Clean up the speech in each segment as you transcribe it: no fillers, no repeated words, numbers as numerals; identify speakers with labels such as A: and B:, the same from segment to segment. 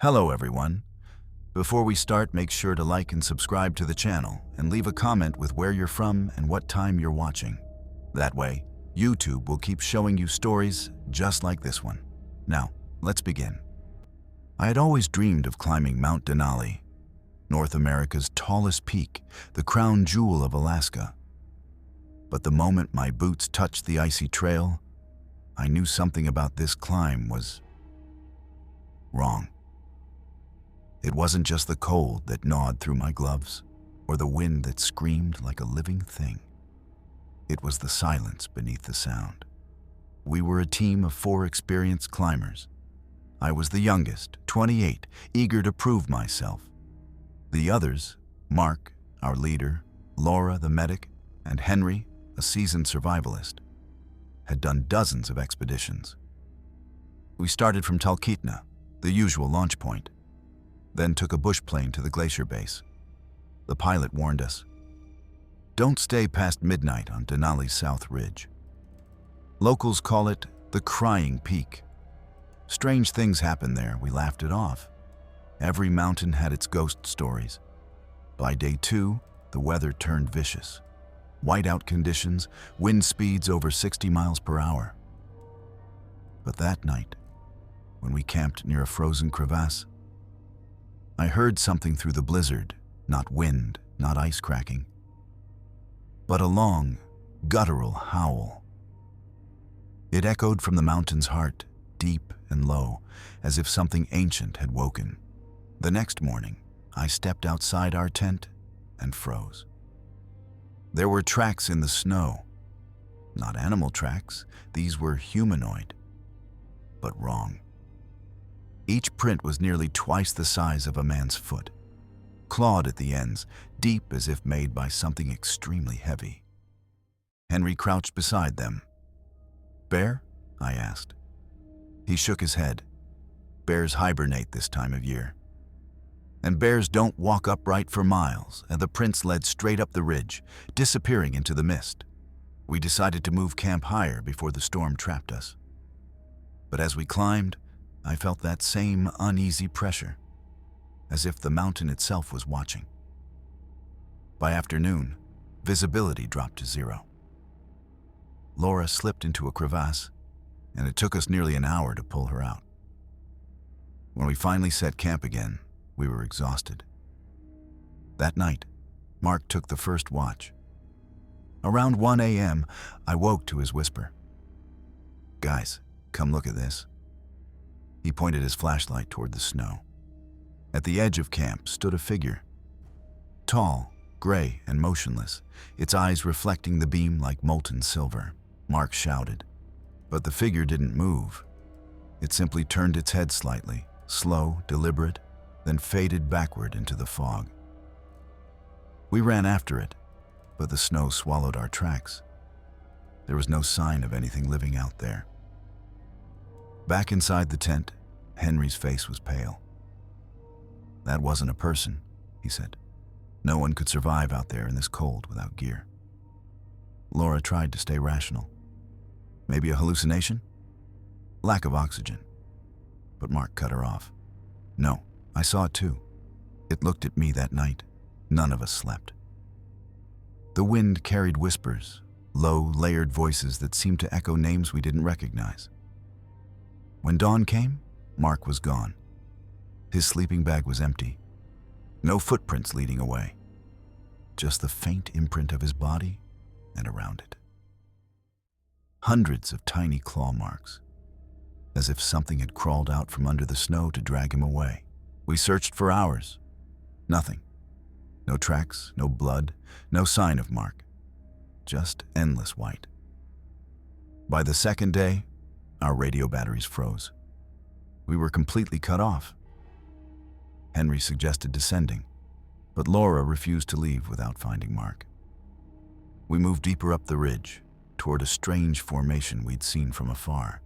A: Hello everyone. Before we start, make sure to like and subscribe to the channel and leave a comment with where you're from and what time you're watching. That way, YouTube will keep showing you stories just like this one. Now, let's begin. I had always dreamed of climbing Mount Denali, North America's tallest peak, the crown jewel of Alaska. But the moment my boots touched the icy trail, I knew something about this climb was wrong. It wasn't just the cold that gnawed through my gloves, or the wind that screamed like a living thing. It was the silence beneath the sound. We were a team of 4 experienced climbers. I was the youngest, 28, eager to prove myself. The others, Mark, our leader, Laura, the medic, and Henry, a seasoned survivalist, had done dozens of expeditions. We started from Talkeetna, the usual launch point, then took a bush plane to the glacier base. The pilot warned us, "Don't stay past midnight on Denali's South Ridge." Locals call it the Crying Peak. Strange things happened there, we laughed it off. Every mountain had its ghost stories. By day 2, the weather turned vicious. Whiteout conditions, wind speeds over 60 miles per hour. But that night, when we camped near a frozen crevasse, I heard something through the blizzard, not wind, not ice cracking, but a long, guttural howl. It echoed from the mountain's heart, deep and low, as if something ancient had woken. The next morning, I stepped outside our tent and froze. There were tracks in the snow. Not animal tracks, these were humanoid, but wrong. Each print was nearly twice the size of a man's foot, clawed at the ends, deep as if made by something extremely heavy. Henry crouched beside them. "Bear?" I asked. He shook his head. Bears hibernate this time of year. And bears don't walk upright for miles, and the prints led straight up the ridge, disappearing into the mist. We decided to move camp higher before the storm trapped us. But as we climbed, I felt that same uneasy pressure, as if the mountain itself was watching. By afternoon, visibility dropped to 0. Laura slipped into a crevasse, and it took us nearly an hour to pull her out. When we finally set camp again, we were exhausted. That night, Mark took the first watch. Around 1 a.m., I woke to his whisper. "Guys, come look at this." He pointed his flashlight toward the snow. At the edge of camp stood a figure. Tall, gray, and motionless, its eyes reflecting the beam like molten silver. Mark shouted. But the figure didn't move. It simply turned its head slightly, slow, deliberate, then faded backward into the fog. We ran after it, but the snow swallowed our tracks. There was no sign of anything living out there. Back inside the tent, Henry's face was pale. "That wasn't a person," he said. "No one could survive out there in this cold without gear." Laura tried to stay rational. "Maybe a hallucination? Lack of oxygen." But Mark cut her off. "No, I saw it too. It looked at me that night. None of us slept." The wind carried whispers, low, layered voices that seemed to echo names we didn't recognize. When dawn came, Mark was gone. His sleeping bag was empty. No footprints leading away. Just the faint imprint of his body and around it. Hundreds of tiny claw marks, as if something had crawled out from under the snow to drag him away. We searched for hours. Nothing. No tracks, no blood, no sign of Mark. Just endless white. By the second day, our radio batteries froze. We were completely cut off. Henry suggested descending, but Laura refused to leave without finding Mark. We moved deeper up the ridge, toward a strange formation we'd seen from afar.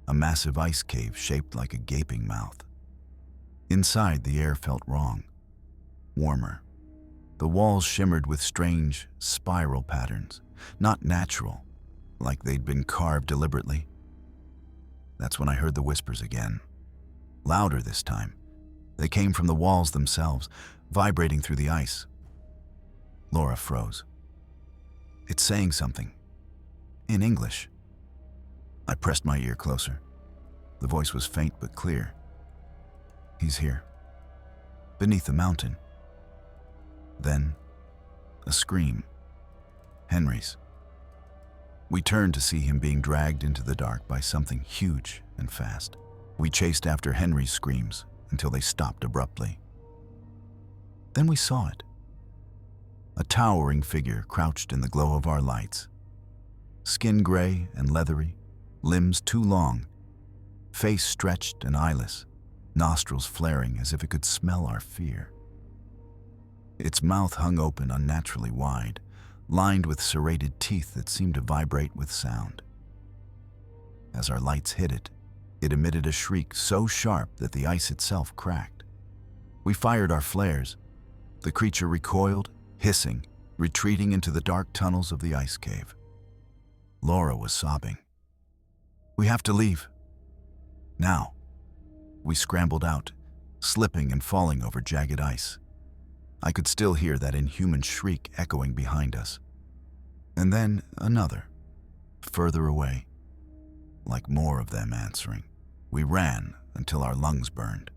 A: A massive ice cave shaped like a gaping mouth. Inside, the air felt wrong, warmer. The walls shimmered with strange, spiral patterns, not natural, like they'd been carved deliberately. That's when I heard the whispers again, louder this time, They came from the walls themselves, vibrating through the ice. Laura froze. It's saying something. In English. I pressed my ear closer. The voice was faint but clear. He's here. Beneath the mountain. Then, a scream. Henry's. We turned to see him being dragged into the dark by something huge and fast. We chased after Henry's screams until they stopped abruptly. Then we saw it. A towering figure crouched in the glow of our lights. Skin gray and leathery, limbs too long, face stretched and eyeless, nostrils flaring as if it could smell our fear. Its mouth hung open unnaturally wide, lined with serrated teeth that seemed to vibrate with sound. As our lights hit it, it emitted a shriek so sharp that the ice itself cracked. We fired our flares. The creature recoiled, hissing, retreating into the dark tunnels of the ice cave. Laura was sobbing. We have to leave. Now. We scrambled out, slipping and falling over jagged ice. I could still hear that inhuman shriek echoing behind us. And then another, further away, like more of them answering. We ran until our lungs burned.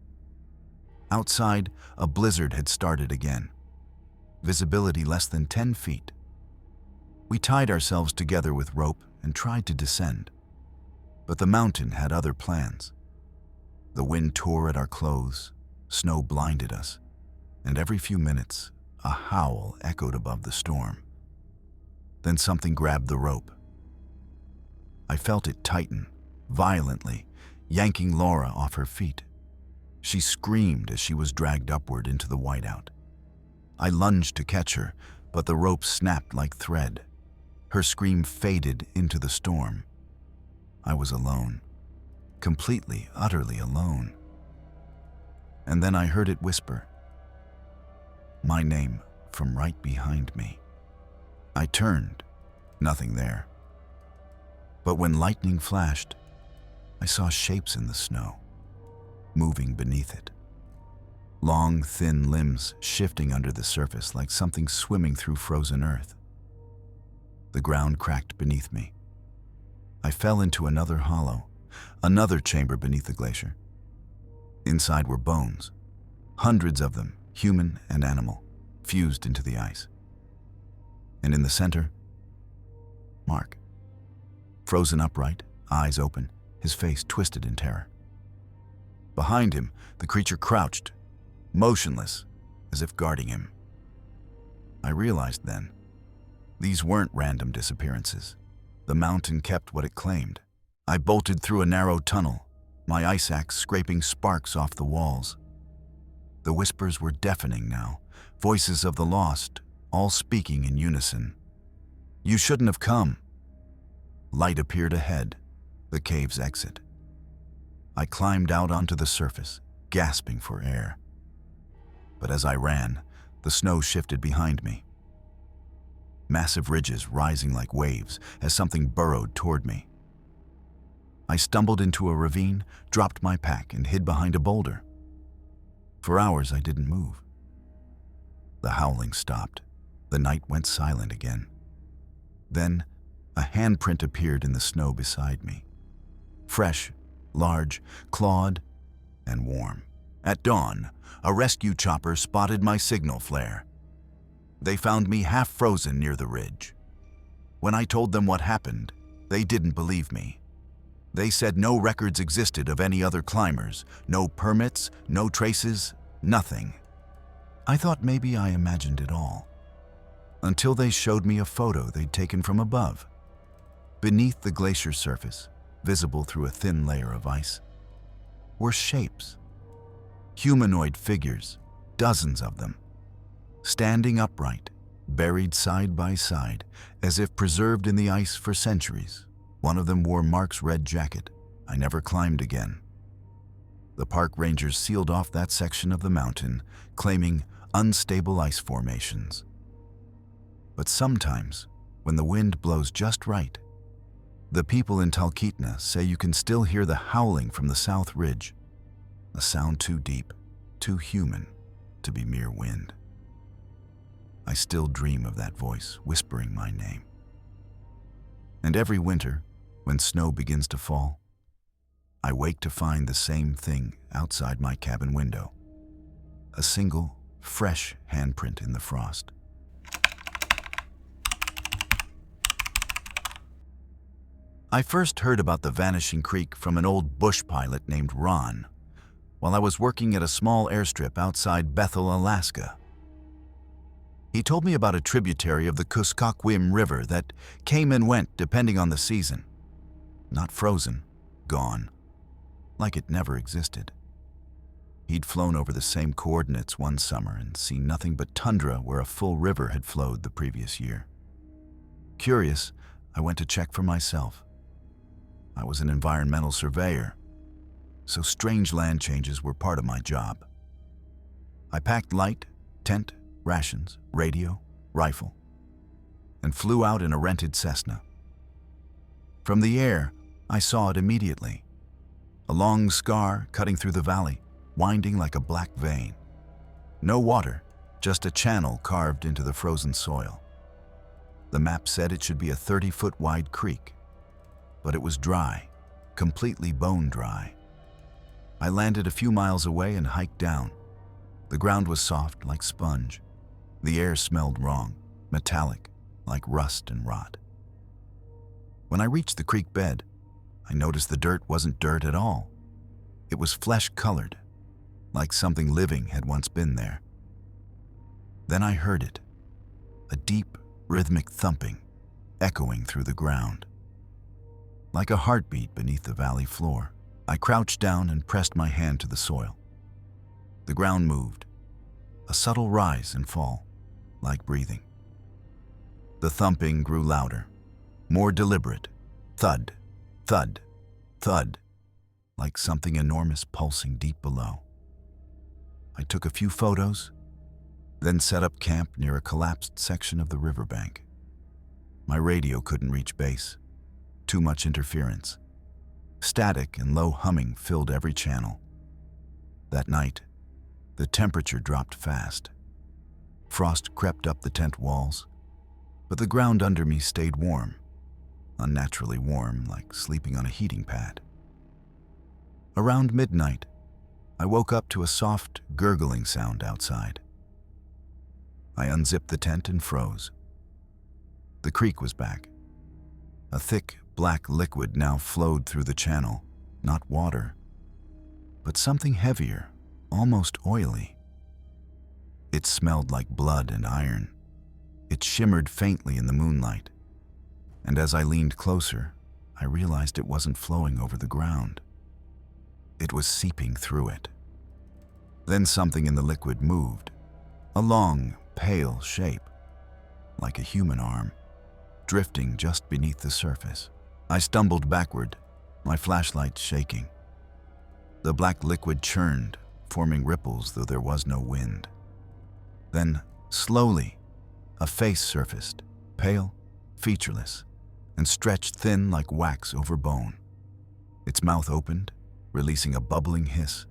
A: Outside, a blizzard had started again. Visibility less than 10 feet. We tied ourselves together with rope and tried to descend. But the mountain had other plans. The wind tore at our clothes, snow blinded us, and every few minutes, a howl echoed above the storm. Then something grabbed the rope. I felt it tighten, violently, yanking Laura off her feet. She screamed as she was dragged upward into the whiteout. I lunged to catch her, but the rope snapped like thread. Her scream faded into the storm. I was alone, completely, utterly alone. And then I heard it whisper my name from right behind me. I turned, nothing there. But when lightning flashed, I saw shapes in the snow, moving beneath it. Long, thin limbs shifting under the surface like something swimming through frozen earth. The ground cracked beneath me. I fell into another hollow, another chamber beneath the glacier. Inside were bones, hundreds of them, human and animal, fused into the ice. And in the center, Mark. Frozen upright, eyes open, his face twisted in terror. Behind him, the creature crouched, motionless, as if guarding him. I realized then, these weren't random disappearances. The mountain kept what it claimed. I bolted through a narrow tunnel, my ice axe scraping sparks off the walls. The whispers were deafening now, voices of the lost, all speaking in unison. You shouldn't have come. Light appeared ahead, the cave's exit. I climbed out onto the surface, gasping for air. But as I ran, the snow shifted behind me. Massive ridges rising like waves as something burrowed toward me. I stumbled into a ravine, dropped my pack, and hid behind a boulder. For hours I didn't move. The howling stopped. The night went silent again. Then, a handprint appeared in the snow beside me. Fresh, large, clawed, and warm. At dawn, a rescue chopper spotted my signal flare. They found me half frozen near the ridge. When I told them what happened, they didn't believe me. They said no records existed of any other climbers, no permits, no traces, nothing. I thought maybe I imagined it all. Until they showed me a photo they'd taken from above. Beneath the glacier surface, visible through a thin layer of ice, were shapes. Humanoid figures, dozens of them. Standing upright, buried side by side, as if preserved in the ice for centuries. One of them wore Mark's red jacket. I never climbed again. The park rangers sealed off that section of the mountain, claiming unstable ice formations. But sometimes, when the wind blows just right, the people in Talkeetna say you can still hear the howling from the south ridge, a sound too deep, too human to be mere wind. I still dream of that voice whispering my name. And every winter, when snow begins to fall, I wake to find the same thing outside my cabin window. A single, fresh handprint in the frost. I first heard about the vanishing creek from an old bush pilot named Ron, while I was working at a small airstrip outside Bethel, Alaska. He told me about a tributary of the Kuskokwim River that came and went depending on the season. Not frozen, gone, like it never existed. He'd flown over the same coordinates one summer and seen nothing but tundra where a full river had flowed the previous year. Curious, I went to check for myself. I was an environmental surveyor, so strange land changes were part of my job. I packed light, tent, rations, radio, rifle, and flew out in a rented Cessna. From the air, I saw it immediately. A long scar cutting through the valley, winding like a black vein. No water, just a channel carved into the frozen soil. The map said it should be a 30-foot wide creek, but it was dry, completely bone dry. I landed a few miles away and hiked down. The ground was soft like sponge. The air smelled wrong, metallic, like rust and rot. When I reached the creek bed, I noticed the dirt wasn't dirt at all. It was flesh-colored, like something living had once been there. Then I heard it, a deep, rhythmic thumping, echoing through the ground. Like a heartbeat beneath the valley floor, I crouched down and pressed my hand to the soil. The ground moved, a subtle rise and fall, like breathing. The thumping grew louder, more deliberate, thud, thud, thud, like something enormous pulsing deep below. I took a few photos, then set up camp near a collapsed section of the riverbank. My radio couldn't reach base. Too much interference. Static and low humming filled every channel. That night, the temperature dropped fast. Frost crept up the tent walls, but the ground under me stayed warm, unnaturally warm, like sleeping on a heating pad. Around midnight, I woke up to a soft, gurgling sound outside. I unzipped the tent and froze. The creek was back. A thick, black liquid now flowed through the channel, not water, but something heavier, almost oily. It smelled like blood and iron. It shimmered faintly in the moonlight, and as I leaned closer, I realized it wasn't flowing over the ground. It was seeping through it. Then something in the liquid moved, a long, pale shape, like a human arm, drifting just beneath the surface. I stumbled backward, my flashlight shaking. The black liquid churned, forming ripples though there was no wind. Then, slowly, a face surfaced, pale, featureless, and stretched thin like wax over bone. Its mouth opened, releasing a bubbling hiss.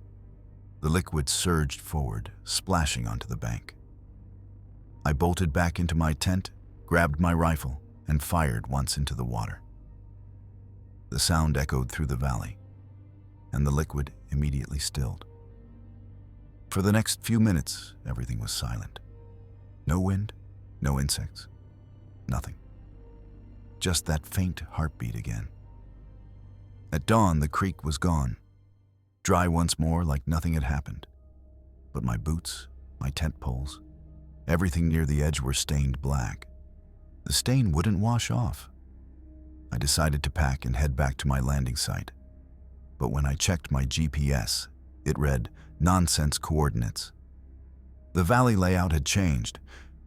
A: The liquid surged forward, splashing onto the bank. I bolted back into my tent, grabbed my rifle, and fired once into the water. The sound echoed through the valley, and the liquid immediately stilled. For the next few minutes, everything was silent. No wind, no insects, nothing. Just that faint heartbeat again. At dawn, the creek was gone, dry once more like nothing had happened. But my boots, my tent poles, everything near the edge were stained black. The stain wouldn't wash off. I decided to pack and head back to my landing site. But when I checked my GPS, it read nonsense coordinates. The valley layout had changed,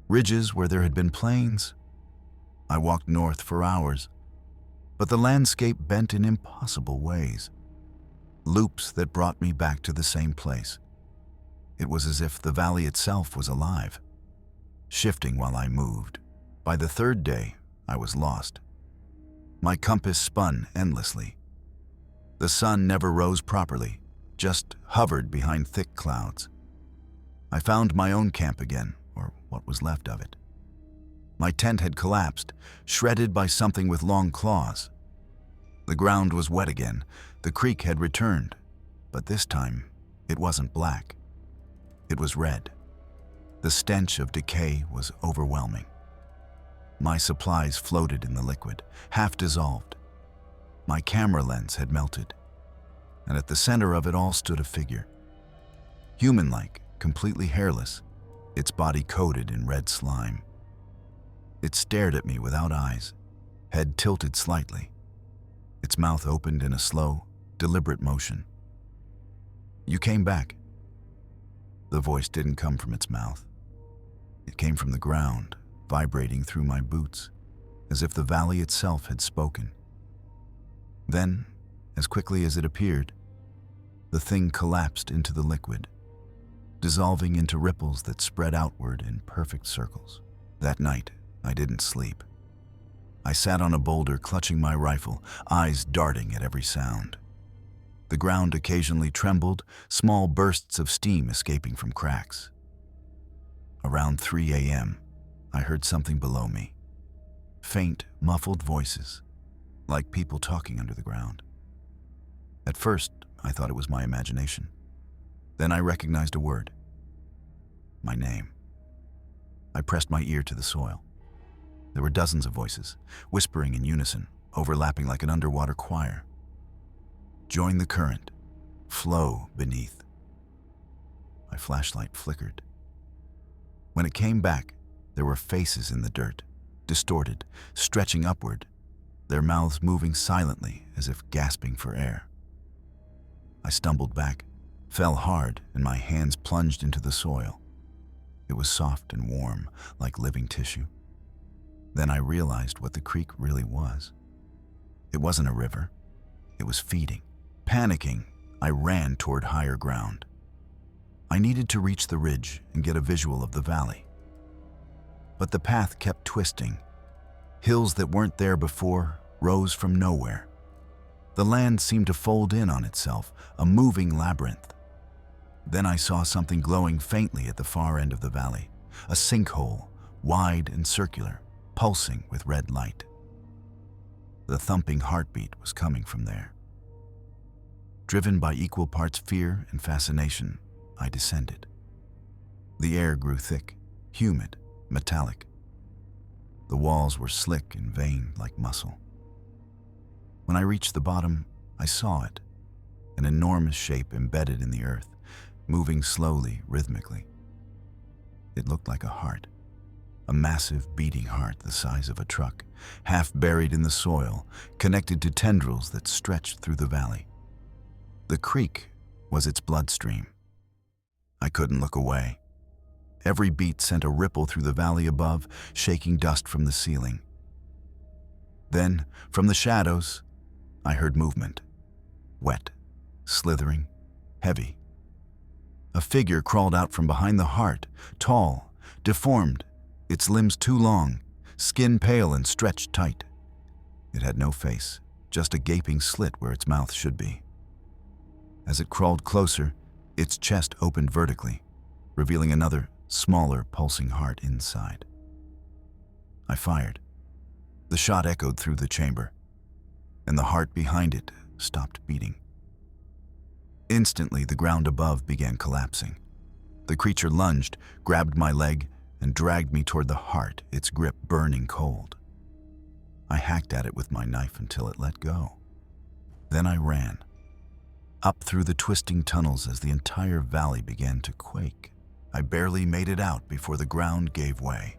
A: ridges where there had been plains. I walked north for hours, but the landscape bent in impossible ways. Loops that brought me back to the same place. It was as if the valley itself was alive, shifting while I moved. By the third day, I was lost. My compass spun endlessly. The sun never rose properly, just hovered behind thick clouds. I found my own camp again, or what was left of it. My tent had collapsed, shredded by something with long claws. The ground was wet again. The creek had returned, but this time it wasn't black. It was red. The stench of decay was overwhelming. My supplies floated in the liquid, half dissolved. My camera lens had melted, and at the center of it all stood a figure. Human-like, completely hairless, its body coated in red slime. It stared at me without eyes, head tilted slightly. Its mouth opened in a slow, deliberate motion. "You came back." The voice didn't come from its mouth. It came from the ground, vibrating through my boots, as if the valley itself had spoken. Then, as quickly as it appeared, the thing collapsed into the liquid, dissolving into ripples that spread outward in perfect circles. That night, I didn't sleep. I sat on a boulder clutching my rifle, eyes darting at every sound. The ground occasionally trembled, small bursts of steam escaping from cracks. Around 3 a.m., I heard something below me. Faint, muffled voices, like people talking under the ground. At first, I thought it was my imagination. Then I recognized a word. My name. I pressed my ear to the soil. There were dozens of voices, whispering in unison, overlapping like an underwater choir. Join the current. Flow beneath. My flashlight flickered. When it came back, there were faces in the dirt, distorted, stretching upward, their mouths moving silently as if gasping for air. I stumbled back, fell hard, and my hands plunged into the soil. It was soft and warm, like living tissue. Then I realized what the creek really was. It wasn't a river. It was feeding. Panicking, I ran toward higher ground. I needed to reach the ridge and get a visual of the valley. But the path kept twisting. Hills that weren't there before rose from nowhere. The land seemed to fold in on itself, a moving labyrinth. Then I saw something glowing faintly at the far end of the valley, a sinkhole, wide and circular, pulsing with red light. The thumping heartbeat was coming from there. Driven by equal parts fear and fascination, I descended. The air grew thick, humid, metallic. The walls were slick and veined like muscle. When I reached the bottom, I saw it, an enormous shape embedded in the earth, moving slowly, rhythmically. It looked like a heart, a massive beating heart the size of a truck, half buried in the soil, connected to tendrils that stretched through the valley. The creek was its bloodstream. I couldn't look away. Every beat sent a ripple through the valley above, shaking dust from the ceiling. Then, from the shadows, I heard movement. Wet, slithering, heavy. A figure crawled out from behind the heart, tall, deformed, its limbs too long, skin pale and stretched tight. It had no face, just a gaping slit where its mouth should be. As it crawled closer, its chest opened vertically, revealing another, smaller, pulsing heart inside. I fired. The shot echoed through the chamber, and the heart behind it stopped beating. Instantly, the ground above began collapsing. The creature lunged, grabbed my leg, and dragged me toward the heart, its grip burning cold. I hacked at it with my knife until it let go. Then I ran, up through the twisting tunnels as the entire valley began to quake. I barely made it out before the ground gave way.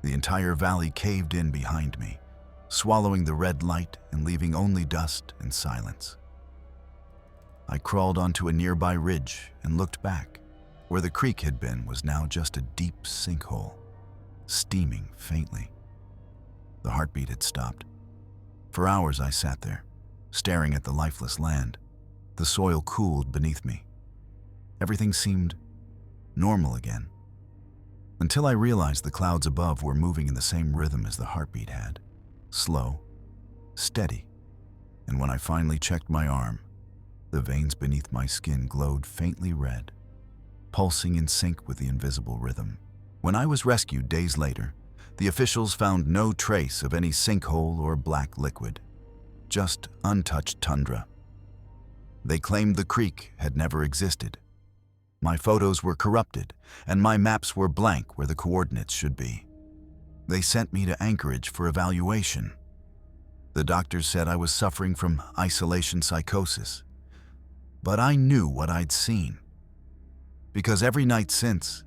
A: The entire valley caved in behind me, swallowing the red light and leaving only dust and silence. I crawled onto a nearby ridge and looked back. Where the creek had been was now just a deep sinkhole, steaming faintly. The heartbeat had stopped. For hours I sat there, staring at the lifeless land. The soil cooled beneath me. Everything seemed normal again, until I realized the clouds above were moving in the same rhythm as the heartbeat had, slow, steady. And when I finally checked my arm, the veins beneath my skin glowed faintly red. pulsing in sync with the invisible rhythm. When I was rescued days later, the officials found no trace of any sinkhole or black liquid, just untouched tundra. They claimed the creek had never existed. My photos were corrupted, and my maps were blank where the coordinates should be. They sent me to Anchorage for evaluation. The doctors said I was suffering from isolation psychosis. But I knew what I'd seen. Because every night since,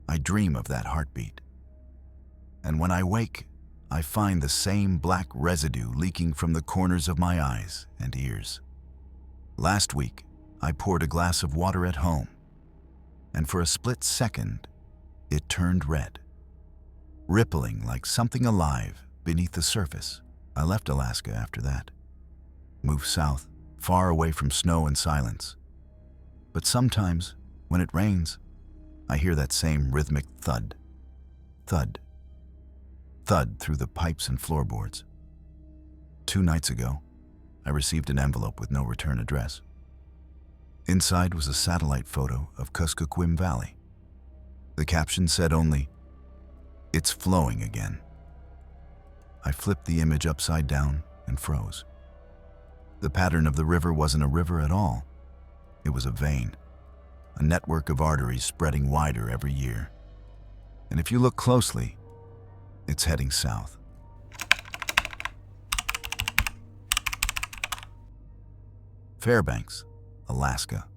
A: I dream of that heartbeat. And when I wake, I find the same black residue leaking from the corners of my eyes and ears. Last week, I poured a glass of water at home, and for a split second, it turned red, rippling like something alive beneath the surface. I left Alaska after that, moved south, far away from snow and silence. But sometimes, when it rains, I hear that same rhythmic thud, thud, thud through the pipes and floorboards. 2 nights ago, I received an envelope with no return address. Inside was a satellite photo of Kuskokwim Valley. The caption said only, "It's flowing again." I flipped the image upside down and froze. The pattern of the river wasn't a river at all. It was a vein, a network of arteries spreading wider every year. And if you look closely, it's heading south. Fairbanks, Alaska.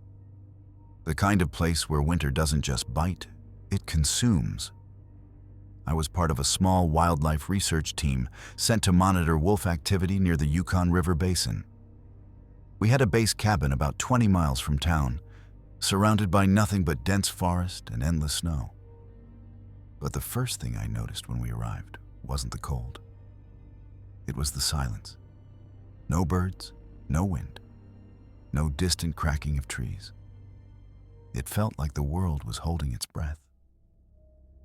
A: The kind of place where winter doesn't just bite, it consumes. I was part of a small wildlife research team sent to monitor wolf activity near the Yukon River Basin. We had a base cabin about 20 miles from town, surrounded by nothing but dense forest and endless snow. But the first thing I noticed when we arrived wasn't the cold. It was the silence. No birds, no wind, no distant cracking of trees. It felt like the world was holding its breath.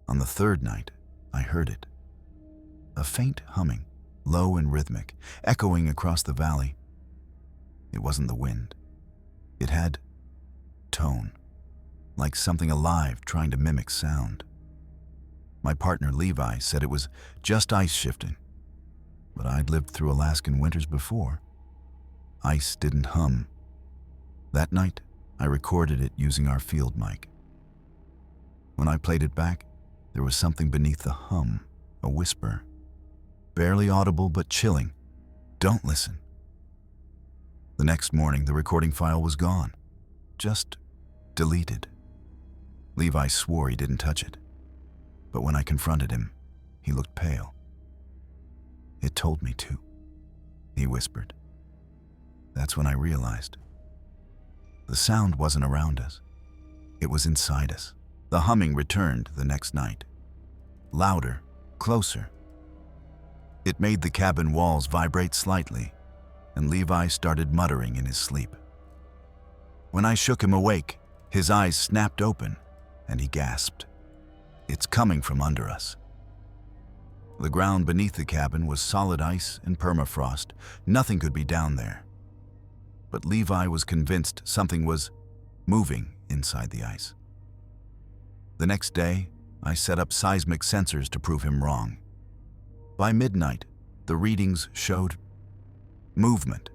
A: On the third night, I heard it. A faint humming, low and rhythmic, echoing across the valley. It wasn't the wind. It had tone, like something alive trying to mimic sound. My partner Levi said it was just ice shifting, but I'd lived through Alaskan winters before. Ice didn't hum. That night, I recorded it using our field mic. When I played it back, there was something beneath the hum, a whisper. Barely audible but chilling. Don't listen. The next morning, the recording file was gone. Just deleted. Levi swore he didn't touch it. But when I confronted him, he looked pale. "It told me to," he whispered. That's when I realized. The sound wasn't around us. It was inside us. The humming returned the next night. Louder, closer. It made the cabin walls vibrate slightly, and Levi started muttering in his sleep. When I shook him awake, his eyes snapped open, and he gasped. "It's coming from under us." The ground beneath the cabin was solid ice and permafrost. Nothing could be down there. But Levi was convinced something was moving inside the ice. The next day, I set up seismic sensors to prove him wrong. By midnight, the readings showed movement.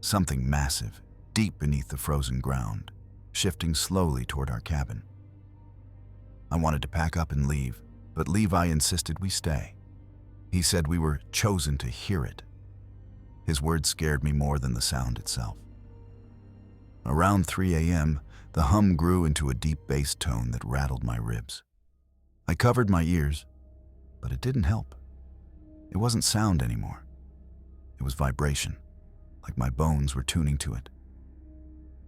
A: Something massive, deep beneath the frozen ground, shifting slowly toward our cabin. I wanted to pack up and leave, but Levi insisted we stay. He said we were chosen to hear it. His words scared me more than the sound itself. Around 3 a.m., the hum grew into a deep bass tone that rattled my ribs. I covered my ears, but it didn't help. It wasn't sound anymore. It was vibration, like my bones were tuning to it.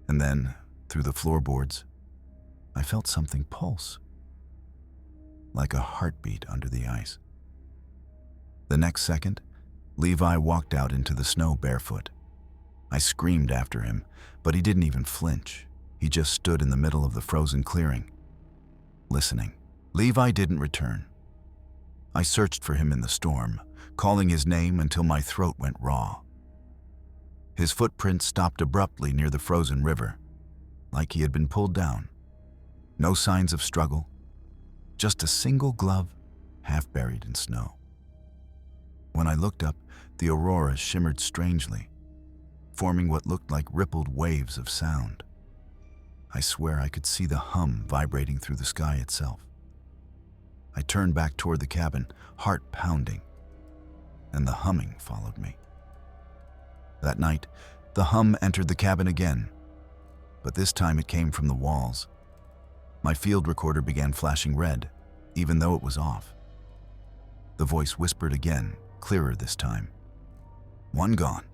A: And then, through the floorboards, I felt something pulse, like a heartbeat under the ice. The next second, Levi walked out into the snow barefoot. I screamed after him, but he didn't even flinch. He just stood in the middle of the frozen clearing, listening. Levi didn't return. I searched for him in the storm, calling his name until my throat went raw. His footprints stopped abruptly near the frozen river, like he had been pulled down. No signs of struggle, just a single glove half buried in snow. When I looked up, the aurora shimmered strangely, forming what looked like rippled waves of sound. I swear I could see the hum vibrating through the sky itself. I turned back toward the cabin, heart pounding, and the humming followed me. That night, the hum entered the cabin again, but this time it came from the walls. My field recorder began flashing red, even though it was off. The voice whispered again, clearer this time. One gone.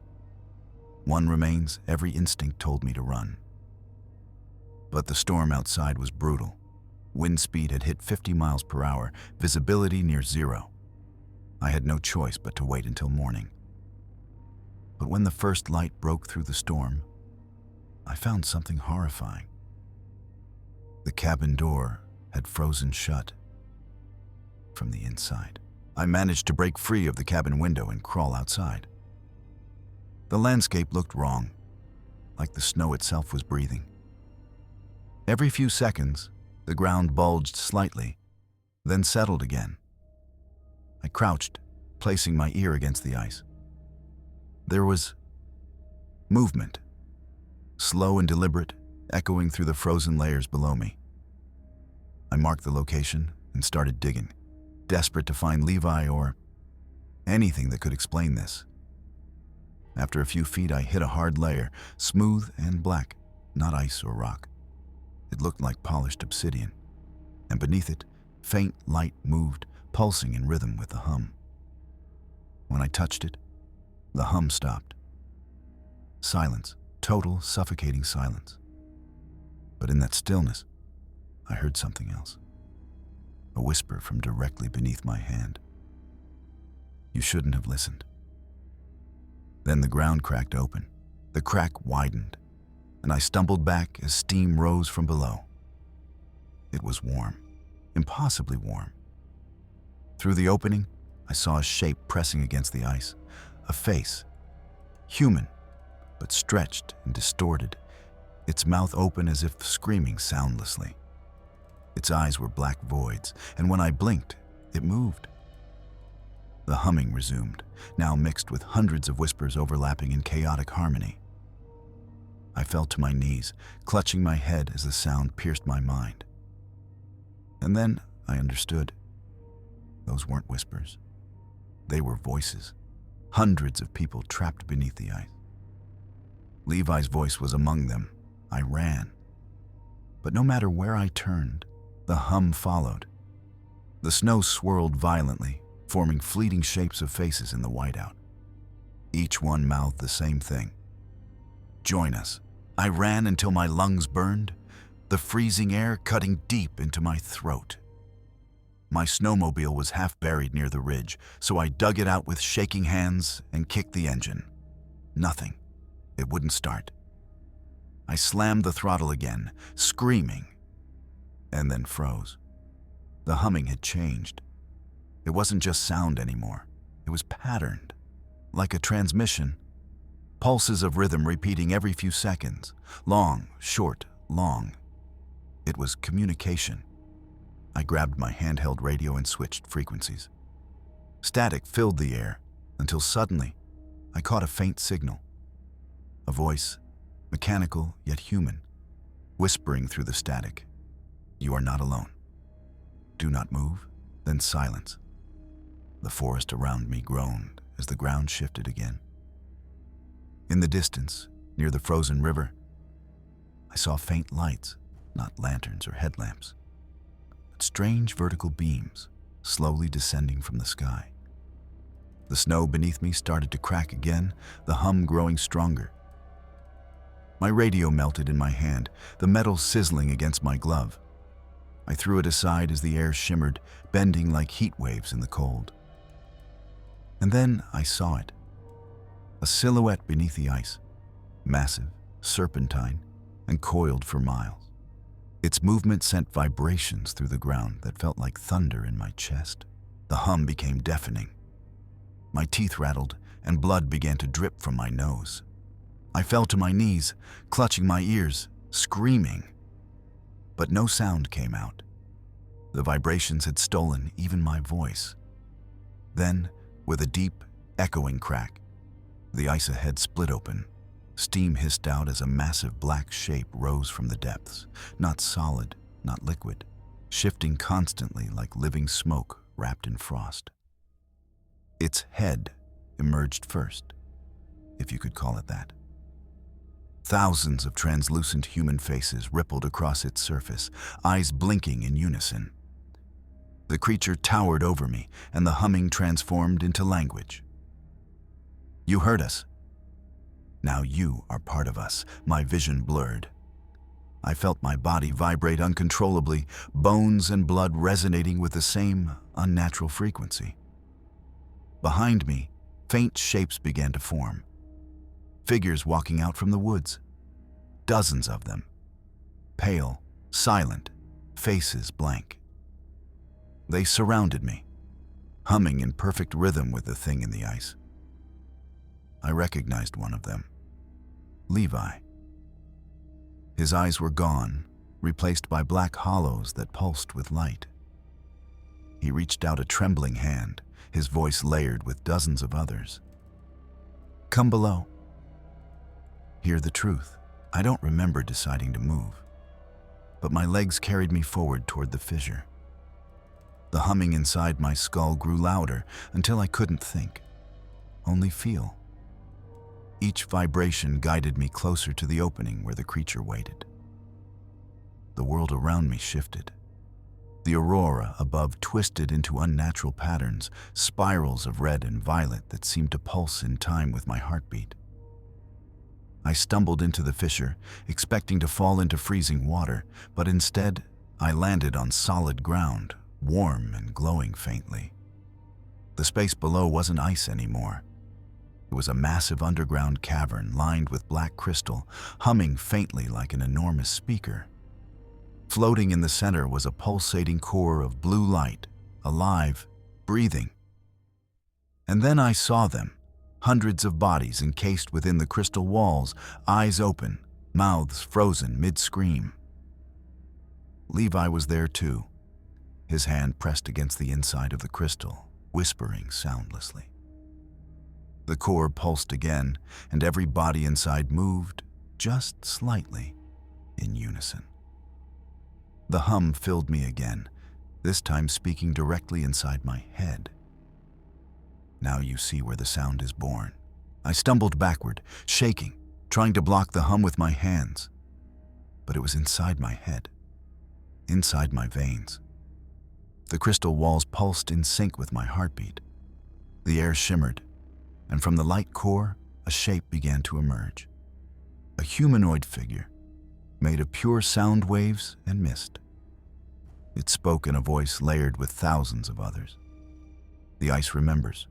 A: One remains, every instinct told me to run. But the storm outside was brutal. Wind speed had hit 50 miles per hour, visibility near zero. I had no choice but to wait until morning. But when the first light broke through the storm, I found something horrifying. The cabin door had frozen shut from the inside. I managed to break free of the cabin window and crawl outside. The landscape looked wrong, like the snow itself was breathing. Every few seconds, the ground bulged slightly, then settled again. I crouched, placing my ear against the ice. There was movement, slow and deliberate, echoing through the frozen layers below me. I marked the location and started digging, desperate to find Levi or anything that could explain this. After a few feet, I hit a hard layer, smooth and black, not ice or rock. It looked like polished obsidian, and beneath it, faint light moved, pulsing in rhythm with the hum. When I touched it, the hum stopped. Silence, total suffocating silence. But in that stillness, I heard something else. A whisper from directly beneath my hand. You shouldn't have listened. Then the ground cracked open. The crack widened, and I stumbled back as steam rose from below. It was warm, impossibly warm. Through the opening, I saw a shape pressing against the ice, a face, human, but stretched and distorted, its mouth open as if screaming soundlessly. Its eyes were black voids, and when I blinked, it moved. The humming resumed, now mixed with hundreds of whispers overlapping in chaotic harmony. I fell to my knees, clutching my head as the sound pierced my mind. And then I understood. Those weren't whispers. They were voices. Hundreds of people trapped beneath the ice. Levi's voice was among them. I ran. But no matter where I turned, the hum followed. The snow swirled violently, forming fleeting shapes of faces in the whiteout. Each one mouthed the same thing. Join us. I ran until my lungs burned, the freezing air cutting deep into my throat. My snowmobile was half buried near the ridge, so I dug it out with shaking hands and kicked the engine. Nothing. It wouldn't start. I slammed the throttle again, screaming, and then froze. The humming had changed. It wasn't just sound anymore. It was patterned, like a transmission. Pulses of rhythm repeating every few seconds. Long, short, long. It was communication. I grabbed my handheld radio and switched frequencies. Static filled the air until suddenly I caught a faint signal. A voice, mechanical yet human, whispering through the static. You are not alone. Do not move, then silence. The forest around me groaned as the ground shifted again. In the distance, near the frozen river, I saw faint lights, not lanterns or headlamps, but strange vertical beams slowly descending from the sky. The snow beneath me started to crack again, the hum growing stronger. My radio melted in my hand, the metal sizzling against my glove. I threw it aside as the air shimmered, bending like heat waves in the cold. And then I saw it. A silhouette beneath the ice, massive, serpentine, and coiled for miles. Its movement sent vibrations through the ground that felt like thunder in my chest. The hum became deafening. My teeth rattled, and blood began to drip from my nose. I fell to my knees, clutching my ears, screaming. but no sound came out. The vibrations had stolen even my voice. Then, with a deep, echoing crack, the ice ahead split open. Steam hissed out as a massive black shape rose from the depths, not solid, not liquid, shifting constantly like living smoke wrapped in frost. Its head emerged first, if you could call it that. Thousands of translucent human faces rippled across its surface, eyes blinking in unison. The creature towered over me, and the humming transformed into language. "You heard us. Now you are part of us." My vision blurred. I felt my body vibrate uncontrollably, bones and blood resonating with the same unnatural frequency. Behind me, faint shapes began to form. Figures walking out from the woods. Dozens of them. Pale, silent, faces blank. They surrounded me, humming in perfect rhythm with the thing in the ice. I recognized one of them. Levi. His eyes were gone, replaced by black hollows that pulsed with light. He reached out a trembling hand, his voice layered with dozens of others. "Come below. Hear the truth." I don't remember deciding to move, but my legs carried me forward toward the fissure. The humming inside my skull grew louder until I couldn't think, only feel. Each vibration guided me closer to the opening where the creature waited. The world around me shifted. The aurora above twisted into unnatural patterns, spirals of red and violet that seemed to pulse in time with my heartbeat. I stumbled into the fissure, expecting to fall into freezing water, but instead I landed on solid ground, warm and glowing faintly. The space below wasn't ice anymore. It was a massive underground cavern lined with black crystal, humming faintly like an enormous speaker. Floating in the center was a pulsating core of blue light, alive, breathing. And then I saw them, hundreds of bodies encased within the crystal walls, eyes open, mouths frozen mid-scream. Levi was there too, his hand pressed against the inside of the crystal, whispering soundlessly. The core pulsed again, and every body inside moved, just slightly, in unison. The hum filled me again, this time speaking directly inside my head. "Now you see where the sound is born." I stumbled backward, shaking, trying to block the hum with my hands. But it was inside my head, inside my veins. The crystal walls pulsed in sync with my heartbeat. The air shimmered, and from the light core, a shape began to emerge. A humanoid figure, made of pure sound waves and mist. It spoke in a voice layered with thousands of others. The ice remembers.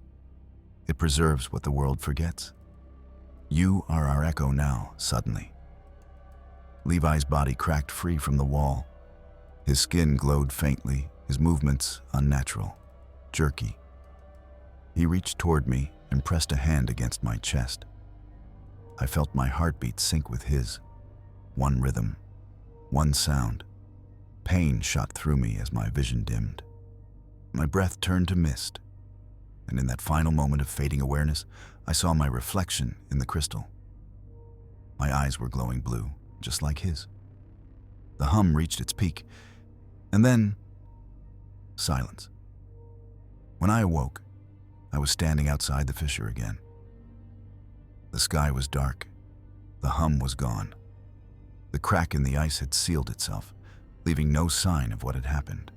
A: It preserves what the world forgets. "You are our echo now," suddenly. Levi's body cracked free from the wall. His skin glowed faintly, his movements unnatural, jerky. He reached toward me and pressed a hand against my chest. I felt my heartbeat sync with his. One rhythm, one sound. Pain shot through me as my vision dimmed. My breath turned to mist, and in that final moment of fading awareness, I saw my reflection in the crystal. My eyes were glowing blue, just like his. The hum reached its peak, and then silence. When I awoke, I was standing outside the fissure again. The sky was dark. The hum was gone. The crack in the ice had sealed itself, leaving no sign of what had happened.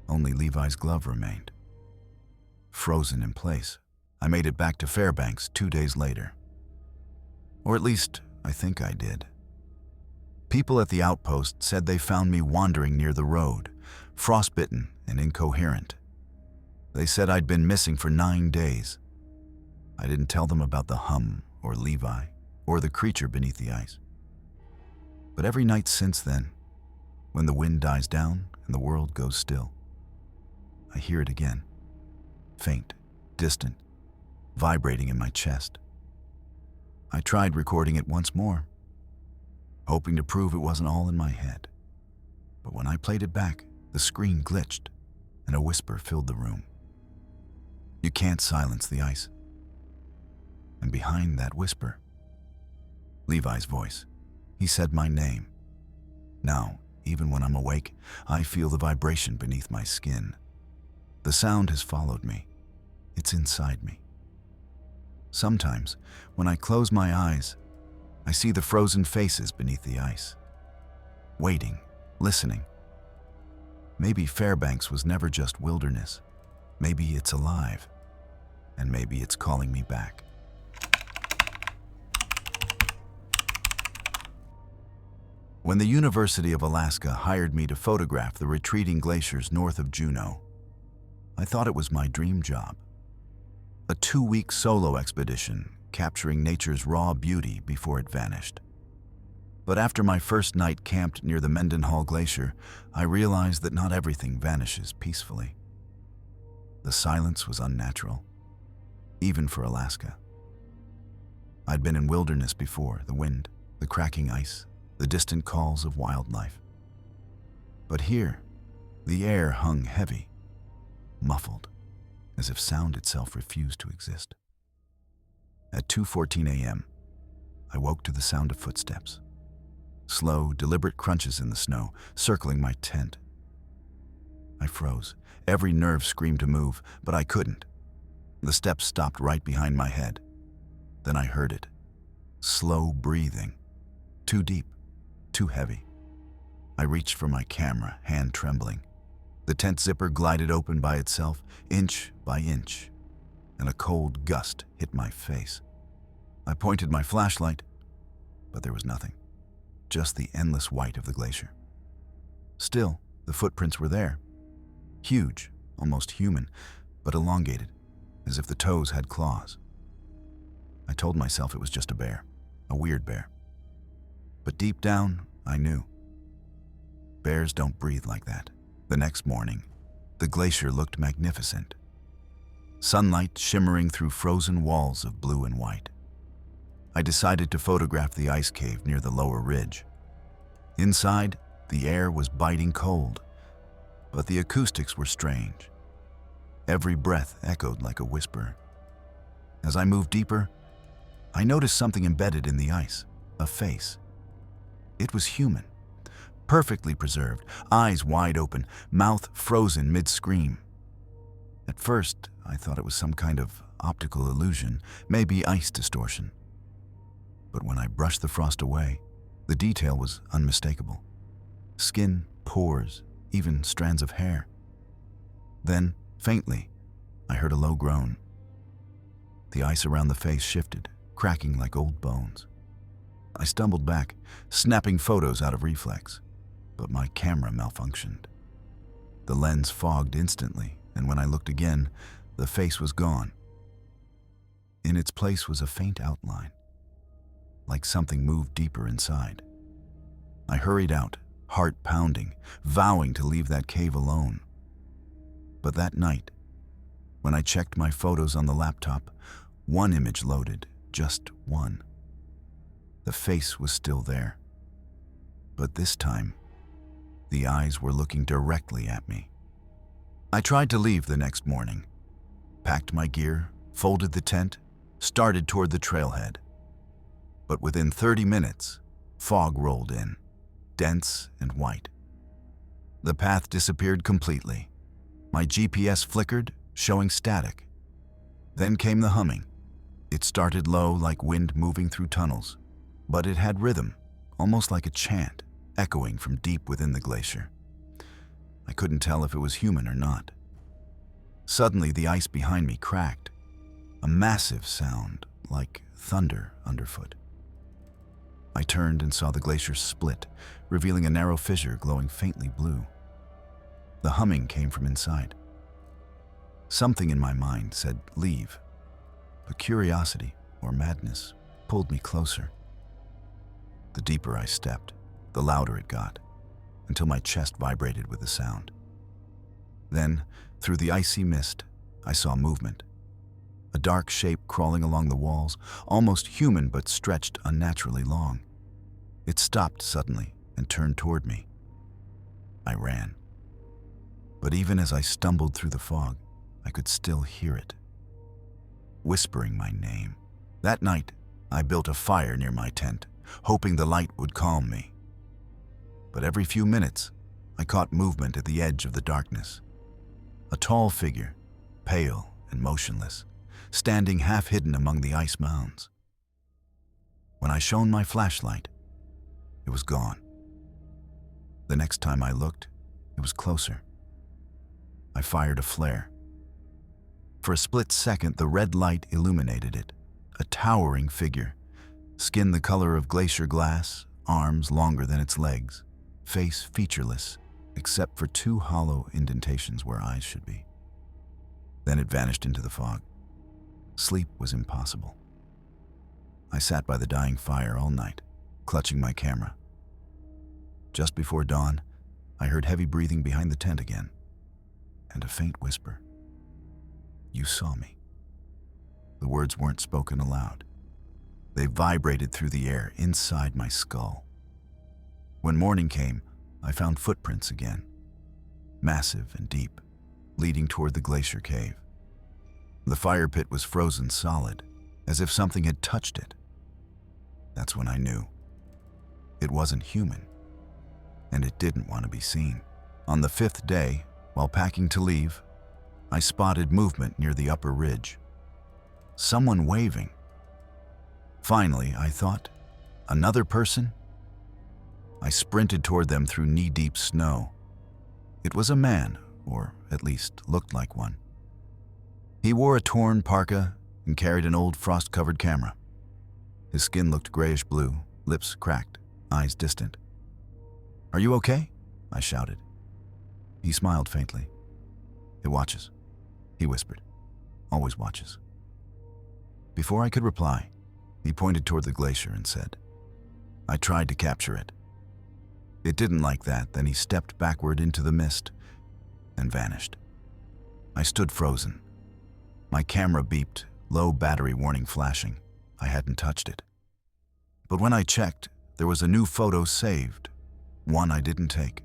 A: Only Levi's glove remained. Frozen in place, I made it back to Fairbanks 2 days later. Or at least, I think I did. People at the outpost said they found me wandering near the road, frostbitten and incoherent. They said I'd been missing for 9 days. I didn't tell them about the hum or Levi or the creature beneath the ice. But every night since then, when the wind dies down and the world goes still, I hear it again, faint, distant, vibrating in my chest. I tried recording it once more, hoping to prove it wasn't all in my head. when I played it back, the screen glitched, and a whisper filled the room. "You can't silence the ice." And behind that whisper, Levi's voice. He said my name. Now, even when I'm awake, I feel the vibration beneath my skin. The sound has followed me. It's inside me. Sometimes, when I close my eyes, I see the frozen faces beneath the ice, waiting, listening. Maybe Fairbanks was never just wilderness. Maybe it's alive, and maybe it's calling me back. When the University of Alaska hired me to photograph the retreating glaciers north of Juneau, I thought it was my dream job. A 2-week solo expedition capturing nature's raw beauty before it vanished. But after my first night camped near the Mendenhall Glacier, I realized that not everything vanishes peacefully. The silence was unnatural, even for Alaska. I'd been in wilderness before, the wind, the cracking ice, the distant calls of wildlife. But here, the air hung heavy, muffled, as if sound itself refused to exist. At 2:14 a.m., I woke to the sound of footsteps. Slow, deliberate crunches in the snow, circling my tent. I froze. Every nerve screamed to move, but I couldn't. The steps stopped right behind my head. Then I heard it. Slow breathing. Too deep, too heavy. I reached for my camera, hand trembling. The tent zipper glided open by itself, inch by inch, and a cold gust hit my face. I pointed my flashlight, but there was nothing. Just the endless white of the glacier. Still, the footprints were there. Huge, almost human, but elongated, as if the toes had claws. I told myself it was just a bear, a weird bear. But deep down, I knew. Bears don't breathe like that. The next morning, the glacier looked magnificent. Sunlight shimmering through frozen walls of blue and white. I decided to photograph the ice cave near the lower ridge. Inside, the air was biting cold, but the acoustics were strange. Every breath echoed like a whisper. As I moved deeper, I noticed something embedded in the ice, a face. It was human, perfectly preserved, eyes wide open, mouth frozen mid-scream. At first, I thought it was some kind of optical illusion, maybe ice distortion. But when I brushed the frost away, the detail was unmistakable. Skin, pores, even strands of hair. Then, faintly, I heard a low groan. The ice around the face shifted, cracking like old bones. I stumbled back, snapping photos out of reflex, but my camera malfunctioned. The lens fogged instantly, and when I looked again, the face was gone. In its place was a faint outline, like something moved deeper inside. I hurried out, heart pounding, vowing to leave that cave alone. But that night, when I checked my photos on the laptop, one image loaded, just one. The face was still there. But this time, the eyes were looking directly at me. I tried to leave the next morning, packed my gear, folded the tent, started toward the trailhead. But within 30 minutes, fog rolled in, dense and white. The path disappeared completely. My GPS flickered, showing static. Then came the humming. It started low like wind moving through tunnels, but it had rhythm, almost like a chant, echoing from deep within the glacier. I couldn't tell if it was human or not. Suddenly, the ice behind me cracked, a massive sound like thunder underfoot. I turned and saw the glacier split, revealing a narrow fissure glowing faintly blue. The humming came from inside. Something in my mind said, "Leave," but curiosity, or madness, pulled me closer. The deeper I stepped, the louder it got, until my chest vibrated with the sound. Then, through the icy mist, I saw movement. A dark shape crawling along the walls, almost human but stretched unnaturally long. It stopped suddenly and turned toward me. I ran. But even as I stumbled through the fog, I could still hear it, whispering my name. That night, I built a fire near my tent, hoping the light would calm me. But every few minutes, I caught movement at the edge of the darkness. A tall figure, pale and motionless, standing half hidden among the ice mounds. When I shone my flashlight, it was gone. The next time I looked, it was closer. I fired a flare. For a split second, the red light illuminated it, a towering figure, skin the color of glacier glass, arms longer than its legs, face featureless, except for 2 hollow indentations where eyes should be. Then it vanished into the fog. Sleep was impossible. I sat by the dying fire all night, clutching my camera. Just before dawn, I heard heavy breathing behind the tent again, and a faint whisper. "You saw me." The words weren't spoken aloud. They vibrated through the air inside my skull. When morning came, I found footprints again, massive and deep, leading toward the glacier cave. The fire pit was frozen solid, as if something had touched it. That's when I knew. It wasn't human, and it didn't want to be seen. On the 5th day, while packing to leave, I spotted movement near the upper ridge. Someone waving. Finally, I thought, another person? I sprinted toward them through knee-deep snow. It was a man, or at least looked like one. He wore a torn parka and carried an old frost-covered camera. His skin looked grayish-blue, lips cracked, eyes distant. "Are you okay?" I shouted. He smiled faintly. "It watches," he whispered. "Always watches." Before I could reply, he pointed toward the glacier and said, "I tried to capture it. It didn't like that, then he stepped backward into the mist and vanished." I stood frozen. My camera beeped, low battery warning flashing. I hadn't touched it. But when I checked, there was a new photo saved, one I didn't take.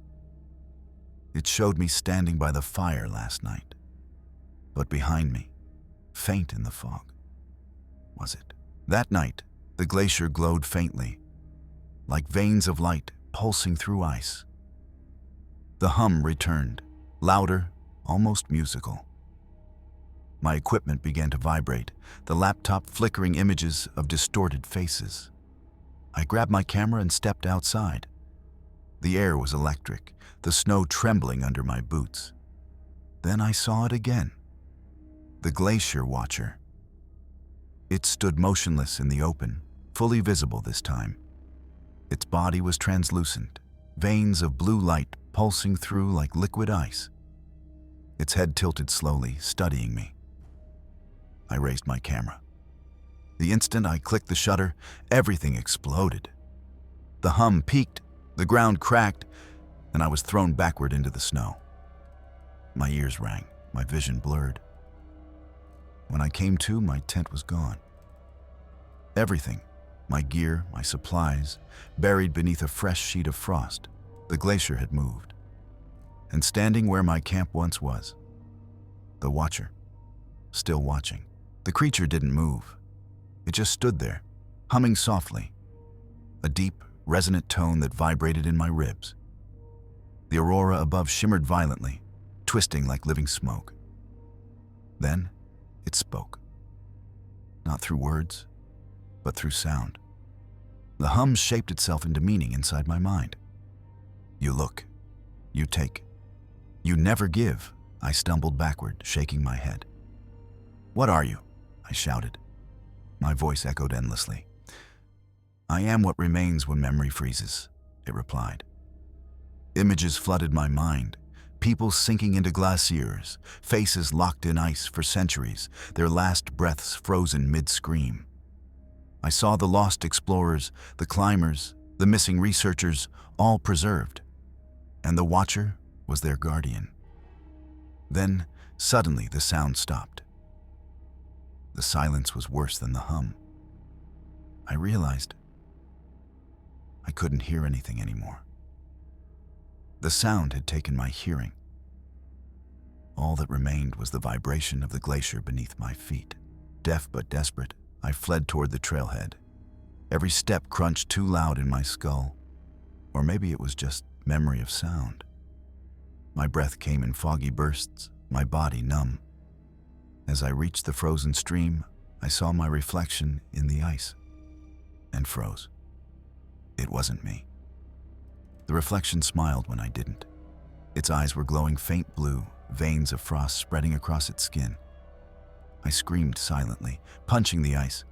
A: It showed me standing by the fire last night. But behind me, faint in the fog, was it? That night, the glacier glowed faintly, like veins of light pulsing through ice. The hum returned, louder, almost musical. My equipment began to vibrate, the laptop flickering images of distorted faces. I grabbed my camera and stepped outside. The air was electric, the snow trembling under my boots. Then I saw it again. The glacier watcher. It stood motionless in the open, fully visible this time. Its body was translucent, veins of blue light pulsing through like liquid ice. Its head tilted slowly, studying me. I raised my camera. The instant I clicked the shutter, everything exploded. The hum peaked, the ground cracked, and I was thrown backward into the snow. My ears rang, my vision blurred. When I came to, my tent was gone. Everything, my gear, my supplies, buried beneath a fresh sheet of frost. The glacier had moved. And standing where my camp once was, the watcher, still watching. The creature didn't move. It just stood there, humming softly, a deep, resonant tone that vibrated in my ribs. The aurora above shimmered violently, twisting like living smoke. Then it spoke. Not through words, but through sound. The hum shaped itself into meaning inside my mind. "You look. You take. You never give." I stumbled backward, shaking my head. "What are you?" I shouted. My voice echoed endlessly. "I am what remains when memory freezes," it replied. Images flooded my mind. People sinking into glaciers, faces locked in ice for centuries, their last breaths frozen mid-scream. I saw the lost explorers, the climbers, the missing researchers, all preserved. And the watcher was their guardian. Then, suddenly, the sound stopped. The silence was worse than the hum. I realized I couldn't hear anything anymore. The sound had taken my hearing. All that remained was the vibration of the glacier beneath my feet. Deaf but desperate, I fled toward the trailhead. Every step crunched too loud in my skull. Or maybe it was just memory of sound. My breath came in foggy bursts, my body numb. As I reached the frozen stream, I saw my reflection in the ice and froze. It wasn't me. The reflection smiled when I didn't. Its eyes were glowing faint blue, veins of frost spreading across its skin. I screamed silently, punching the ice,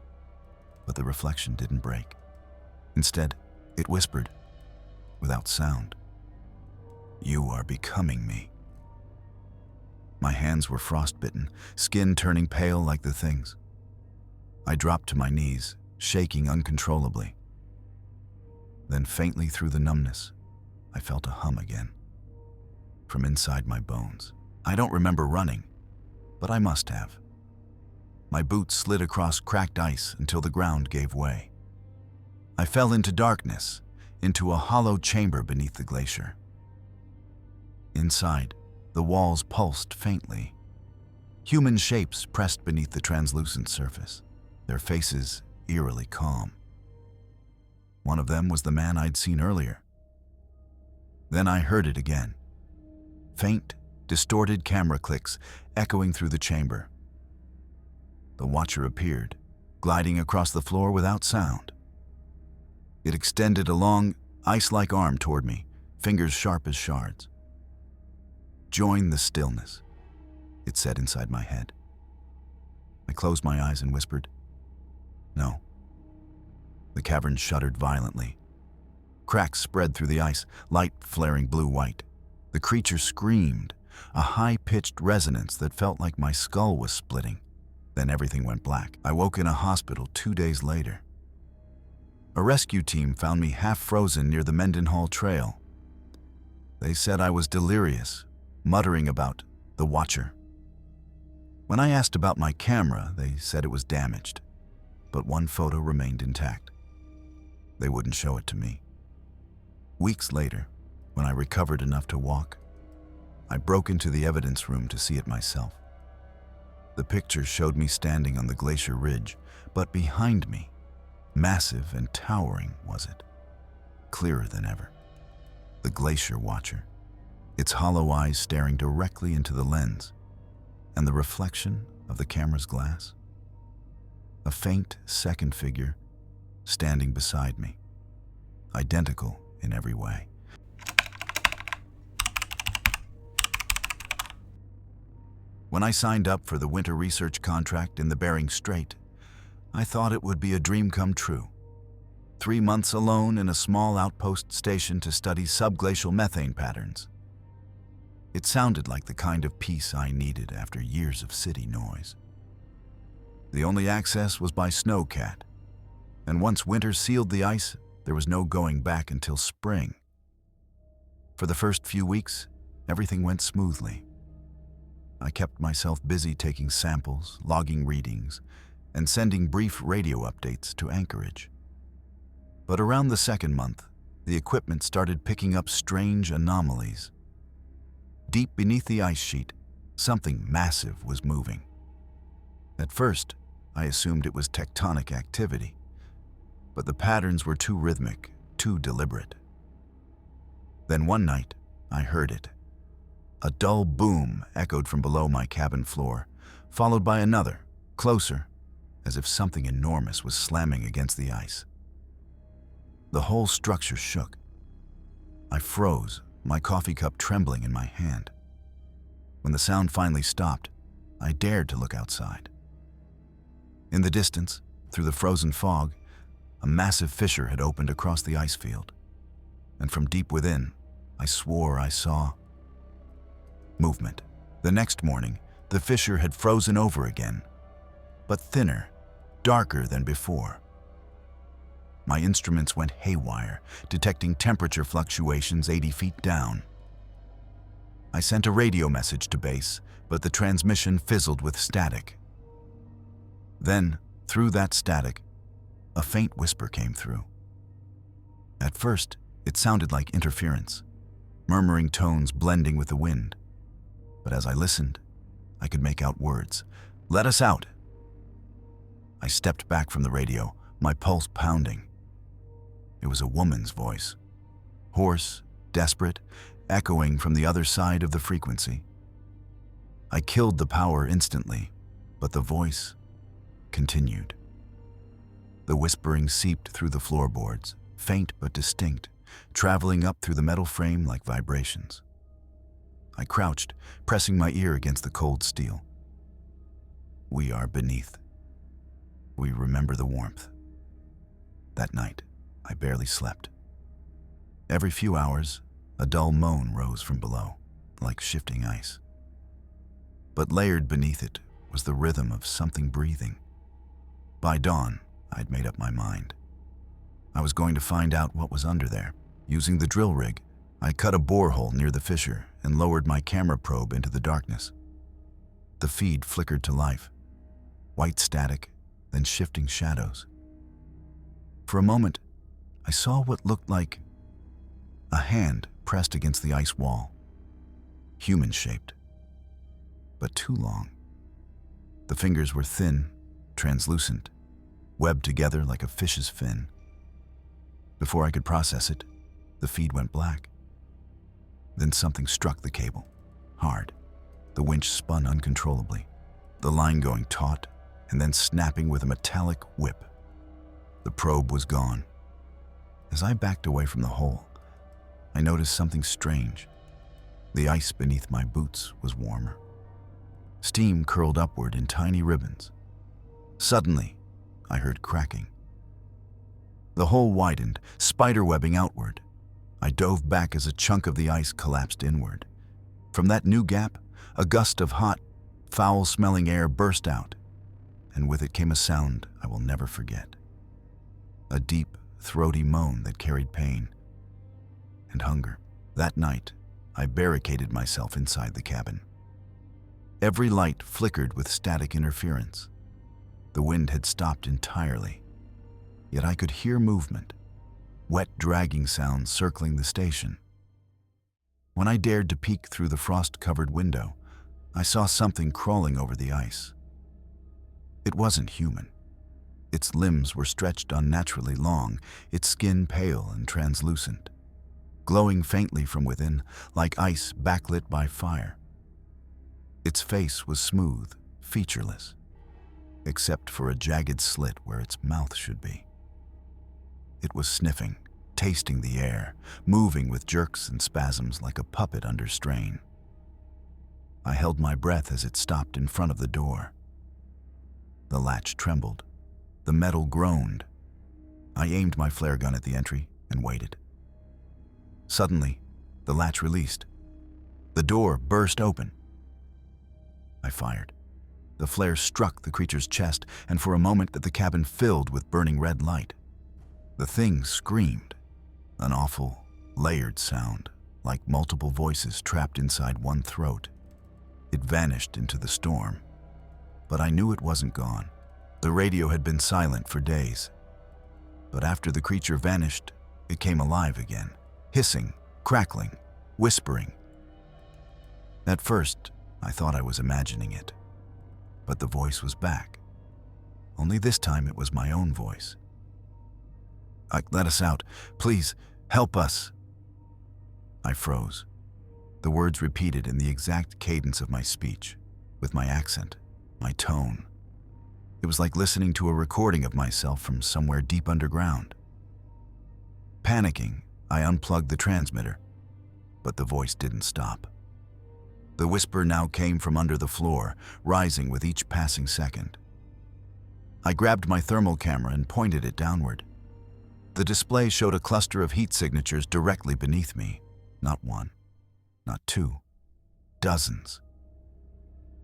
A: but the reflection didn't break. Instead, it whispered, without sound, "You are becoming me." My hands were frostbitten, skin turning pale like the thing's. I dropped to my knees, shaking uncontrollably. Then faintly through the numbness, I felt a hum again. From inside my bones. I don't remember running, but I must have. My boots slid across cracked ice until the ground gave way. I fell into darkness, into a hollow chamber beneath the glacier. Inside, the walls pulsed faintly. Human shapes pressed beneath the translucent surface, their faces eerily calm. One of them was the man I'd seen earlier. Then I heard it again. Faint, distorted camera clicks echoing through the chamber. The watcher appeared, gliding across the floor without sound. It extended a long, ice-like arm toward me, fingers sharp as shards. "Join the stillness," it said inside my head. I closed my eyes and whispered, "No." The cavern shuddered violently. Cracks spread through the ice, light flaring blue-white. The creature screamed, a high-pitched resonance that felt like my skull was splitting. Then everything went black. I woke in a hospital 2 days later. A rescue team found me half frozen near the Mendenhall Trail. They said I was delirious, muttering about the Watcher. When I asked about my camera, they said it was damaged, but one photo remained intact. They wouldn't show it to me. Weeks later, when I recovered enough to walk, I broke into the evidence room to see it myself. The picture showed me standing on the glacier ridge, but behind me, massive and towering was it, clearer than ever. The Glacier Watcher, its hollow eyes staring directly into the lens, and the reflection of the camera's glass. A faint second figure standing beside me, identical in every way. When I signed up for the winter research contract in the Bering Strait, I thought it would be a dream come true. 3 months alone in a small outpost station to study subglacial methane patterns. It sounded like the kind of peace I needed after years of city noise. The only access was by snowcat, and once winter sealed the ice, there was no going back until spring. For the first few weeks, everything went smoothly. I kept myself busy taking samples, logging readings, and sending brief radio updates to Anchorage. But around the second month, the equipment started picking up strange anomalies. Deep beneath the ice sheet, something massive was moving. At first, I assumed it was tectonic activity, but the patterns were too rhythmic, too deliberate. Then one night, I heard it. A dull boom echoed from below my cabin floor, followed by another, closer, as if something enormous was slamming against the ice. The whole structure shook. I froze, my coffee cup trembling in my hand. When the sound finally stopped, I dared to look outside. In the distance, through the frozen fog, a massive fissure had opened across the ice field, and from deep within, I swore I saw movement. The next morning, the fissure had frozen over again, but thinner, darker than before. My instruments went haywire, detecting temperature fluctuations 80 feet down. I sent a radio message to base, but the transmission fizzled with static. Then, through that static, a faint whisper came through. At first, it sounded like interference, murmuring tones blending with the wind. But as I listened, I could make out words. "Let us out!" I stepped back from the radio, my pulse pounding. It was a woman's voice, hoarse, desperate, echoing from the other side of the frequency. I killed the power instantly, but the voice continued. The whispering seeped through the floorboards, faint but distinct, traveling up through the metal frame like vibrations. I crouched, pressing my ear against the cold steel. We are beneath. We remember the warmth. That night, I barely slept. Every few hours, a dull moan rose from below, like shifting ice. But layered beneath it was the rhythm of something breathing. By dawn, I'd made up my mind. I was going to find out what was under there. Using the drill rig, I cut a borehole near the fissure and lowered my camera probe into the darkness. The feed flickered to life, white static, then shifting shadows. For a moment, I saw what looked like a hand pressed against the ice wall, human-shaped, but too long. The fingers were thin, translucent, webbed together like a fish's fin. Before I could process it, the feed went black. Then something struck the cable, hard. The winch spun uncontrollably, the line going taut and then snapping with a metallic whip. The probe was gone. As I backed away from the hole, I noticed something strange. The ice beneath my boots was warmer. Steam curled upward in tiny ribbons. Suddenly, I heard cracking. The hole widened, spiderwebbing outward. I dove back as a chunk of the ice collapsed inward. From that new gap, a gust of hot, foul-smelling air burst out, and with it came a sound I will never forget. A deep, throaty moan that carried pain and hunger. That night, I barricaded myself inside the cabin. Every light flickered with static interference. The wind had stopped entirely, yet I could hear movement, wet dragging sounds circling the station. When I dared to peek through the frost-covered window, I saw something crawling over the ice. It wasn't human. Its limbs were stretched unnaturally long, its skin pale and translucent, glowing faintly from within, like ice backlit by fire. Its face was smooth, featureless, except for a jagged slit where its mouth should be. It was sniffing, tasting the air, moving with jerks and spasms like a puppet under strain. I held my breath as it stopped in front of the door. The latch trembled. The metal groaned. I aimed my flare gun at the entry and waited. Suddenly, the latch released. The door burst open. I fired. The flare struck the creature's chest, and for a moment the cabin filled with burning red light. The thing screamed, an awful, layered sound, like multiple voices trapped inside one throat. It vanished into the storm, but I knew it wasn't gone. The radio had been silent for days, but after the creature vanished, it came alive again, hissing, crackling, whispering. At first, I thought I was imagining it, but the voice was back. Only this time it was my own voice. "Let us out. Please, help us." I froze. The words repeated in the exact cadence of my speech, with my accent, my tone. It was like listening to a recording of myself from somewhere deep underground. Panicking, I unplugged the transmitter, but the voice didn't stop. The whisper now came from under the floor, rising with each passing second. I grabbed my thermal camera and pointed it downward. The display showed a cluster of heat signatures directly beneath me. Not one, not two, dozens.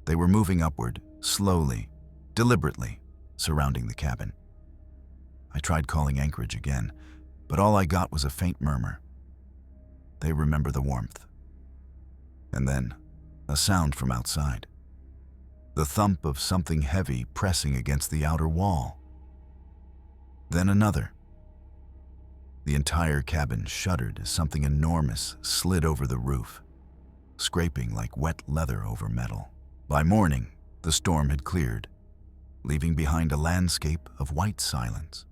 A: They were moving upward, slowly, deliberately, surrounding the cabin. I tried calling Anchorage again, but all I got was a faint murmur. They remember the warmth. And then, a sound from outside. The thump of something heavy pressing against the outer wall. Then another. The entire cabin shuddered as something enormous slid over the roof, scraping like wet leather over metal. By morning, the storm had cleared, leaving behind a landscape of white silence.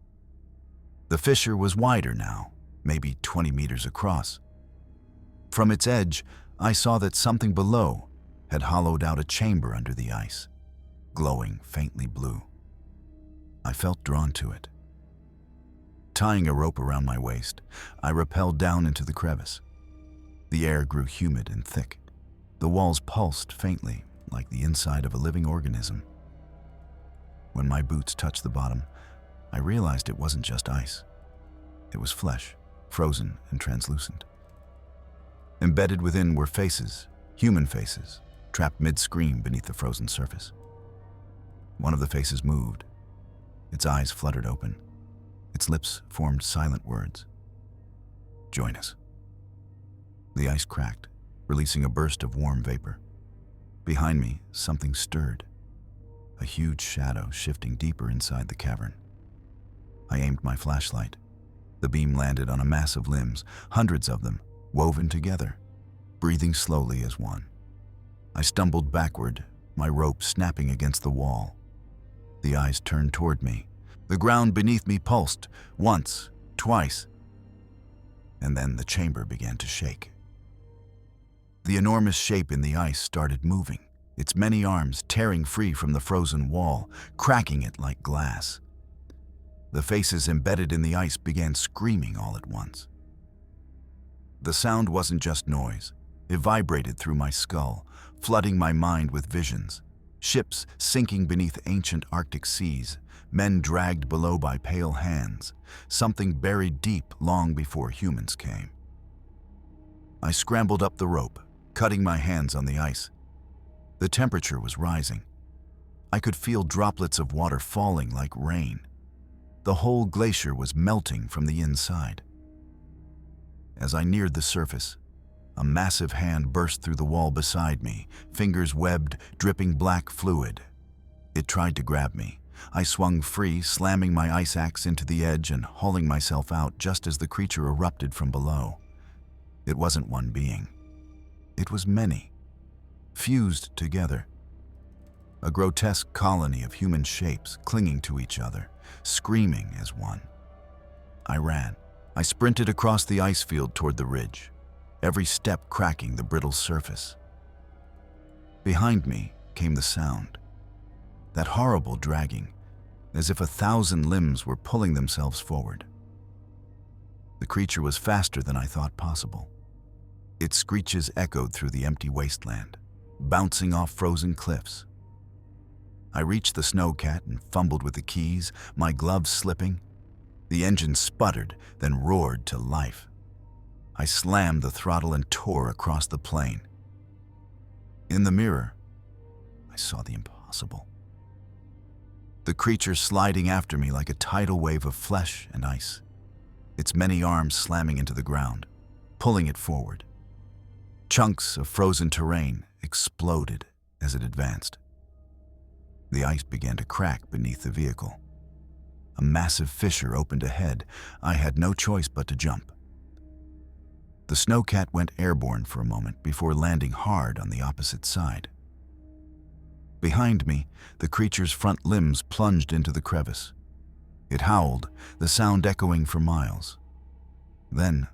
A: The fissure was wider now, maybe 20 meters across. From its edge, I saw that something below had hollowed out a chamber under the ice, glowing faintly blue. I felt drawn to it. Tying a rope around my waist, I rappelled down into the crevice. The air grew humid and thick. The walls pulsed faintly, like the inside of a living organism. When my boots touched the bottom, I realized it wasn't just ice. It was flesh, frozen and translucent. Embedded within were faces, human faces, trapped mid-scream beneath the frozen surface. One of the faces moved. Its eyes fluttered open. Its lips formed silent words. "Join us." The ice cracked, releasing a burst of warm vapor. Behind me, something stirred. A huge shadow shifting deeper inside the cavern. I aimed my flashlight. The beam landed on a mass of limbs, hundreds of them, woven together, breathing slowly as one. I stumbled backward, my rope snapping against the wall. The eyes turned toward me. The ground beneath me pulsed, once, twice, and then the chamber began to shake. The enormous shape in the ice started moving, its many arms tearing free from the frozen wall, cracking it like glass. The faces embedded in the ice began screaming all at once. The sound wasn't just noise. It vibrated through my skull, flooding my mind with visions. Ships sinking beneath ancient Arctic seas, men dragged below by pale hands, something buried deep long before humans came. I scrambled up the rope, cutting my hands on the ice. The temperature was rising. I could feel droplets of water falling like rain. The whole glacier was melting from the inside. As I neared the surface, a massive hand burst through the wall beside me, fingers webbed, dripping black fluid. It tried to grab me. I swung free, slamming my ice axe into the edge and hauling myself out just as the creature erupted from below. It wasn't one being. It was many, fused together. A grotesque colony of human shapes clinging to each other, screaming as one. I ran. I sprinted across the ice field toward the ridge, every step cracking the brittle surface. Behind me came the sound, that horrible dragging, as if 1,000 limbs were pulling themselves forward. The creature was faster than I thought possible. Its screeches echoed through the empty wasteland, bouncing off frozen cliffs. I reached the snowcat and fumbled with the keys, my gloves slipping. The engine sputtered, then roared to life. I slammed the throttle and tore across the plain. In the mirror, I saw the impossible. The creature sliding after me like a tidal wave of flesh and ice, its many arms slamming into the ground, pulling it forward. Chunks of frozen terrain exploded as it advanced. The ice began to crack beneath the vehicle. A massive fissure opened ahead. I had no choice but to jump. The snowcat went airborne for a moment before landing hard on the opposite side. Behind me, the creature's front limbs plunged into the crevice. It howled, the sound echoing for miles. Then,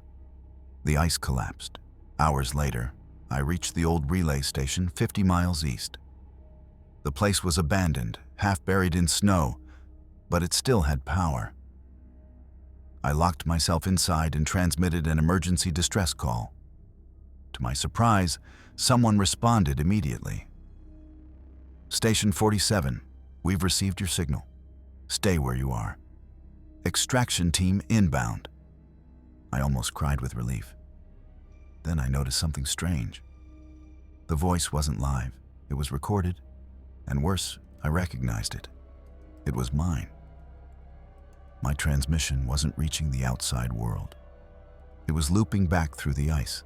A: the ice collapsed. Hours later, I reached the old relay station 50 miles east. The place was abandoned, half buried in snow, but it still had power. I locked myself inside and transmitted an emergency distress call. To my surprise, someone responded immediately. "Station 47, we've received your signal. Stay where you are. Extraction team inbound." I almost cried with relief. Then I noticed something strange. The voice wasn't live. It was recorded, and worse, I recognized it. It was mine. My transmission wasn't reaching the outside world. It was looping back through the ice,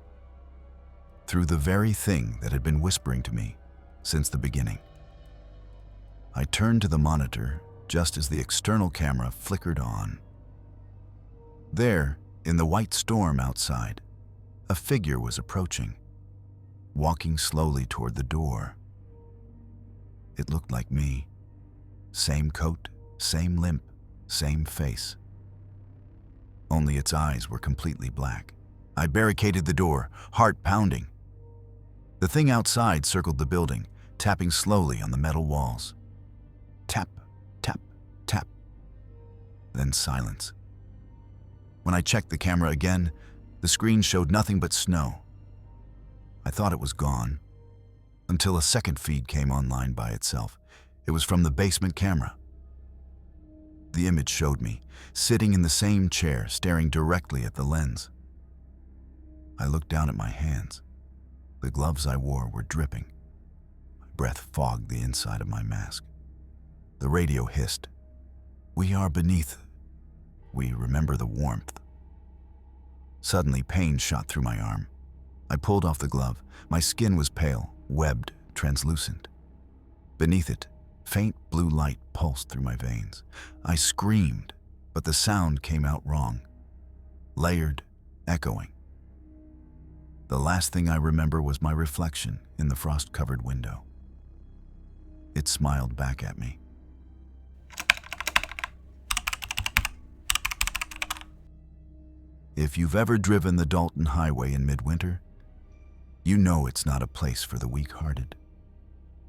A: through the very thing that had been whispering to me since the beginning. I turned to the monitor just as the external camera flickered on. There, In the white storm outside, a figure was approaching, walking slowly toward the door. It looked like me. Same coat, same limp, same face. Only its eyes were completely black. I barricaded the door, heart pounding. The thing outside circled the building, tapping slowly on the metal walls. Tap, tap, tap. Then silence. When I checked the camera again, the screen showed nothing but snow. I thought it was gone, until a second feed came online by itself. It was from the basement camera. The image showed me, sitting in the same chair, staring directly at the lens. I looked down at my hands. The gloves I wore were dripping. My breath fogged the inside of my mask. The radio hissed. "We are beneath. We remember the warmth." Suddenly, pain shot through my arm. I pulled off the glove. My skin was pale, webbed, translucent. Beneath it, faint blue light pulsed through my veins. I screamed, but the sound came out wrong. Layered, echoing. The last thing I remember was my reflection in the frost-covered window. It smiled back at me. If you've ever driven the Dalton Highway in midwinter, you know it's not a place for the weak-hearted.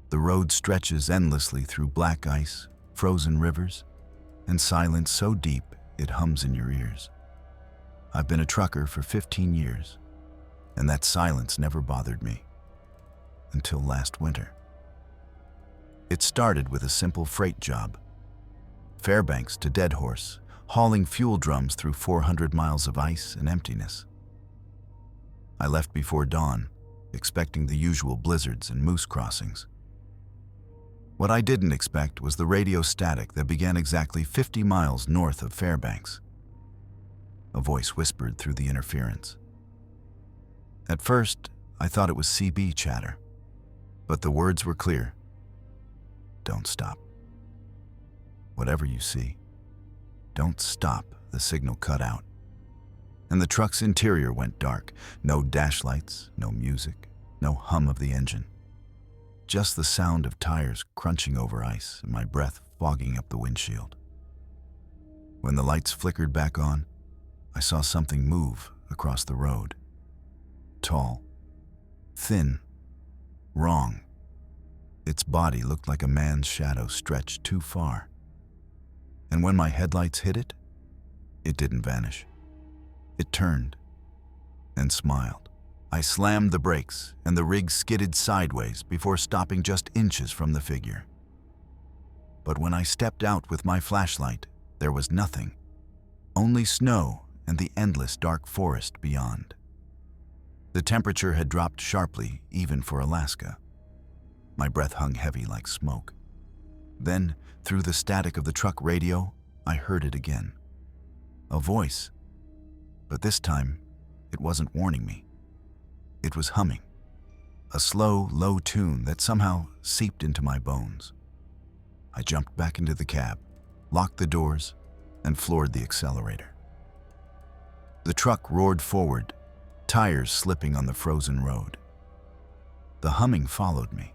A: The road stretches endlessly through black ice, frozen rivers, and silence so deep it hums in your ears. I've been a trucker for 15 years, and that silence never bothered me until last winter. It started with a simple freight job. Fairbanks to Deadhorse, hauling fuel drums through 400 miles of ice and emptiness. I left before dawn, expecting the usual blizzards and moose crossings. What I didn't expect was the radio static that began exactly 50 miles north of Fairbanks. A voice whispered through the interference. At first, I thought it was CB chatter, but the words were clear. Don't stop. Whatever you see, don't stop. The signal cut out, and the truck's interior went dark. No dash lights, no music, no hum of the engine. Just the sound of tires crunching over ice and my breath fogging up the windshield. When the lights flickered back on, I saw something move across the road. Tall, thin, wrong. Its body looked like a man's shadow stretched too far. And when my headlights hit it didn't vanish. It turned and smiled. I slammed the brakes, and the rig skidded sideways before stopping just inches from the figure. But when I stepped out with my flashlight, there was nothing. Only snow and the endless dark forest beyond. The temperature had dropped sharply, even for Alaska. My breath hung heavy like smoke. Then, through the static of the truck radio, I heard it again. A voice. But this time, it wasn't warning me. It was humming. A slow, low tune that somehow seeped into my bones. I jumped back into the cab, locked the doors, and floored the accelerator. The truck roared forward, tires slipping on the frozen road. The humming followed me,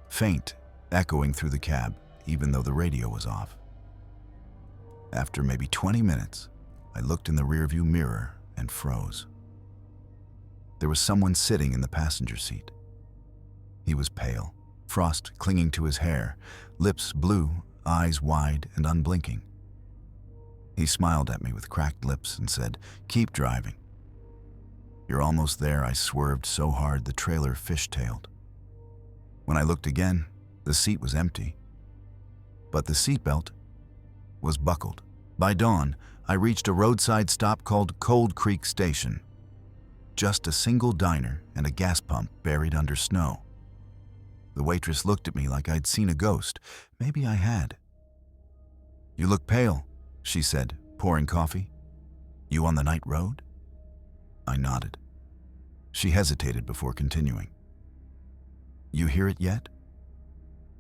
A: faint, echoing through the cab, even though the radio was off. After maybe 20 minutes, I looked in the rearview mirror and froze. There was someone sitting in the passenger seat. He was pale, frost clinging to his hair, lips blue, eyes wide and unblinking. He smiled at me with cracked lips and said, "Keep driving." "You're almost there." I swerved so hard the trailer fishtailed. When I looked again, the seat was empty, but the seatbelt was buckled. By dawn, I reached a roadside stop called Cold Creek Station. Just a single diner and a gas pump buried under snow. The waitress looked at me like I'd seen a ghost. Maybe I had. "You look pale," she said, pouring coffee. "You on the night road?" I nodded. She hesitated before continuing. "You hear it yet?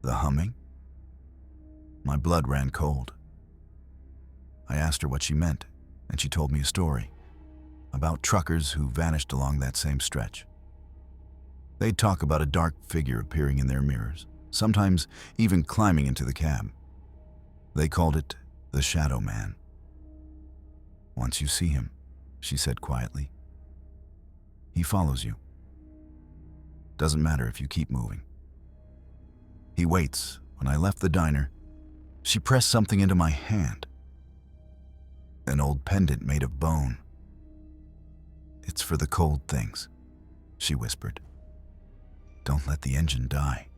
A: The humming?" My blood ran cold. I asked her what she meant, and she told me a story. about truckers who vanished along that same stretch. They'd talk about a dark figure appearing in their mirrors, sometimes even climbing into the cab. They called it the Shadow Man. "Once you see him," she said quietly, "he follows you. Doesn't matter if you keep moving. He waits." When I left the diner, she pressed something into my hand. An old pendant made of bone. "It's for the cold things," she whispered. "Don't let the engine die."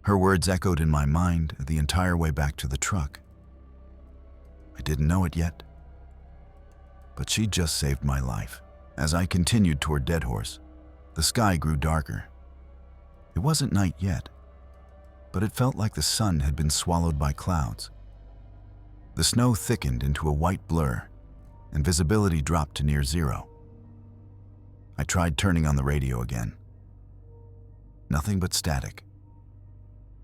A: Her words echoed in my mind the entire way back to the truck. I didn't know it yet, but she just saved my life. As I continued toward Dead Horse, the sky grew darker. It wasn't night yet, but it felt like the sun had been swallowed by clouds. The snow thickened into a white blur, and visibility dropped to near zero. I tried turning on the radio again. Nothing but static.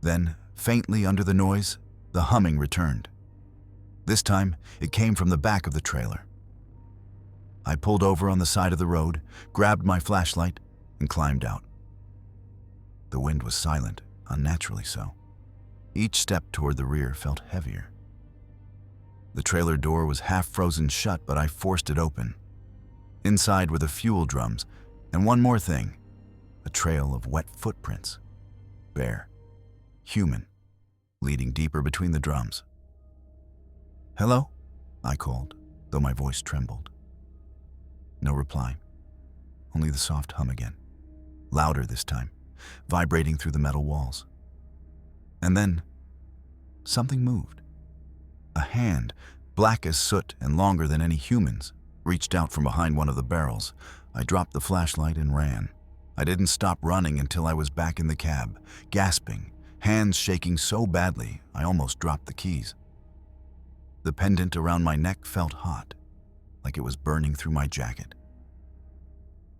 A: Then, faintly under the noise, the humming returned. This time, it came from the back of the trailer. I pulled over on the side of the road, grabbed my flashlight, and climbed out. The wind was silent, unnaturally so. Each step toward the rear felt heavier. The trailer door was half frozen shut, but I forced it open. Inside were the fuel drums, and one more thing, a trail of wet footprints. Bare, human, leading deeper between the drums. "Hello?" I called, though my voice trembled. No reply, only the soft hum again, louder this time, vibrating through the metal walls. And then, something moved. A hand, black as soot and longer than any human's, reached out from behind one of the barrels. I dropped the flashlight and ran. I didn't stop running until I was back in the cab, gasping, hands shaking so badly I almost dropped the keys. The pendant around my neck felt hot, like it was burning through my jacket.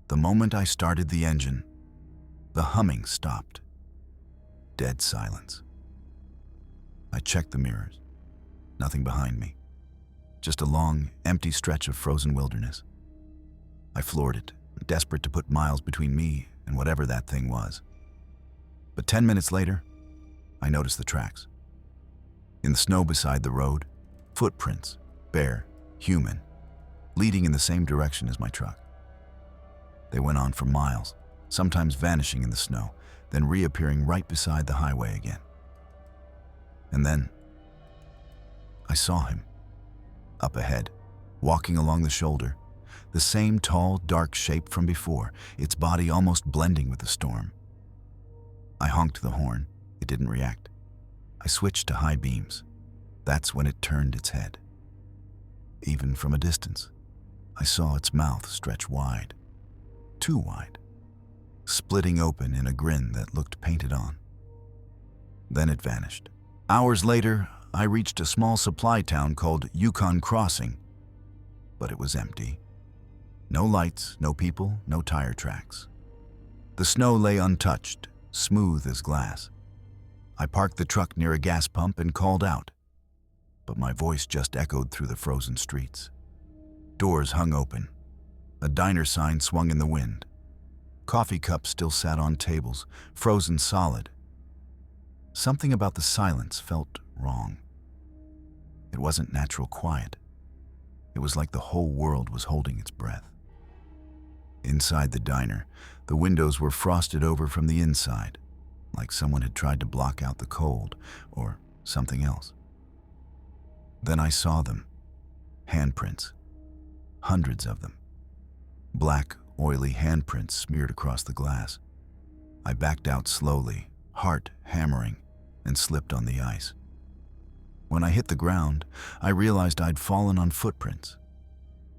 A: The moment I started the engine, the humming stopped. Dead silence. I checked the mirrors. Nothing behind me. Just a long, empty stretch of frozen wilderness. I floored it, desperate to put miles between me and whatever that thing was. But 10 minutes later, I noticed the tracks. In the snow beside the road, footprints, bare, human, leading in the same direction as my truck. They went on for miles, sometimes vanishing in the snow, then reappearing right beside the highway again. And then, I saw him. Up ahead, walking along the shoulder, the same tall, dark shape from before, its body almost blending with the storm. I honked the horn. It didn't react. I switched to high beams. That's when it turned its head. Even from a distance, I saw its mouth stretch wide. Too wide. Splitting open in a grin that looked painted on. Then it vanished. Hours later, I reached a small supply town called Yukon Crossing, but it was empty. No lights, no people, no tire tracks. The snow lay untouched, smooth as glass. I parked the truck near a gas pump and called out, but my voice just echoed through the frozen streets. Doors hung open. A diner sign swung in the wind. Coffee cups still sat on tables, frozen solid. Something about the silence felt wrong. It wasn't natural quiet. It was like the whole world was holding its breath. Inside the diner, the windows were frosted over from the inside, like someone had tried to block out the cold or something else. Then I saw them. Handprints. Hundreds of them. Black, oily handprints smeared across the glass. I backed out slowly, heart hammering, and slipped on the ice. When I hit the ground, I realized I'd fallen on footprints.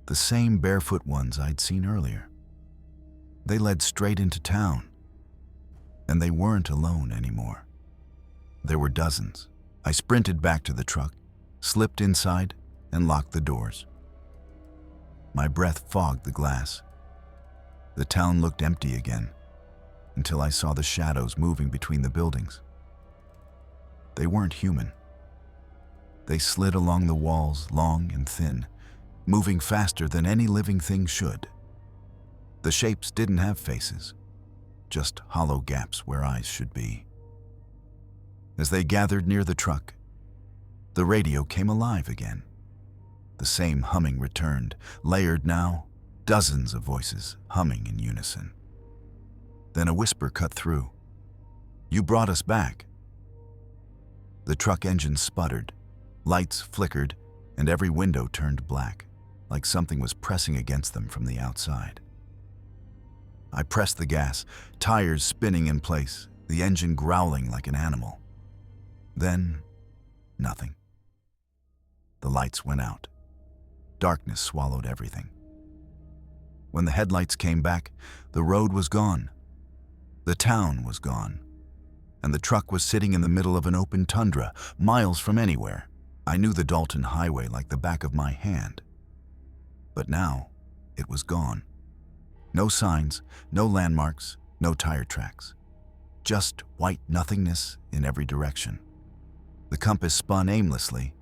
A: The same barefoot ones I'd seen earlier. They led straight into town. And they weren't alone anymore. There were dozens. I sprinted back to the truck, slipped inside, and locked the doors. My breath fogged the glass. The town looked empty again, until I saw the shadows moving between the buildings. They weren't human. They slid along the walls, long and thin, moving faster than any living thing should. The shapes didn't have faces, just hollow gaps where eyes should be. As they gathered near the truck, the radio came alive again. The same humming returned, layered now, dozens of voices humming in unison. Then a whisper cut through. "You brought us back." The truck engine sputtered, lights flickered, and every window turned black, like something was pressing against them from the outside. I pressed the gas, tires spinning in place, the engine growling like an animal. Then, nothing. The lights went out. Darkness swallowed everything. When the headlights came back, the road was gone. The town was gone. And the truck was sitting in the middle of an open tundra, miles from anywhere. I knew the Dalton Highway like the back of my hand. But now, it was gone. No signs, no landmarks, no tire tracks. Just white nothingness in every direction. The compass spun aimlessly.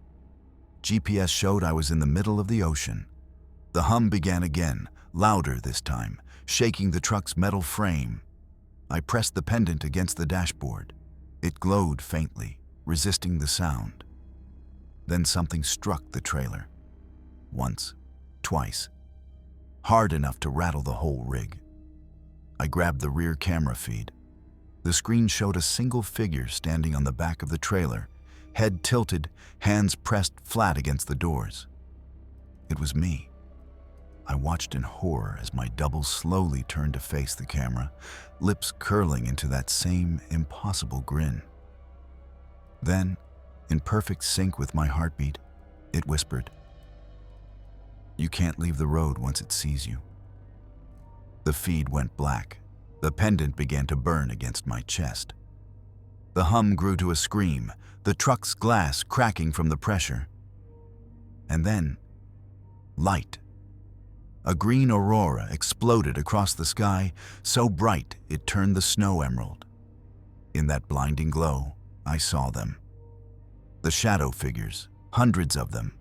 A: GPS showed I was in the middle of the ocean. The hum began again, louder this time, shaking the truck's metal frame. I pressed the pendant against the dashboard. It glowed faintly, resisting the sound. Then something struck the trailer. Once, twice. Hard enough to rattle the whole rig. I grabbed the rear camera feed. The screen showed a single figure standing on the back of the trailer, head tilted, hands pressed flat against the doors. It was me. I watched in horror as my double slowly turned to face the camera, lips curling into that same impossible grin. Then, in perfect sync with my heartbeat, it whispered, "You can't leave the road once it sees you." The feed went black. The pendant began to burn against my chest. The hum grew to a scream, the truck's glass cracking from the pressure. And then, light. A green aurora exploded across the sky, so bright it turned the snow emerald. In that blinding glow, I saw them. The shadow figures, hundreds of them,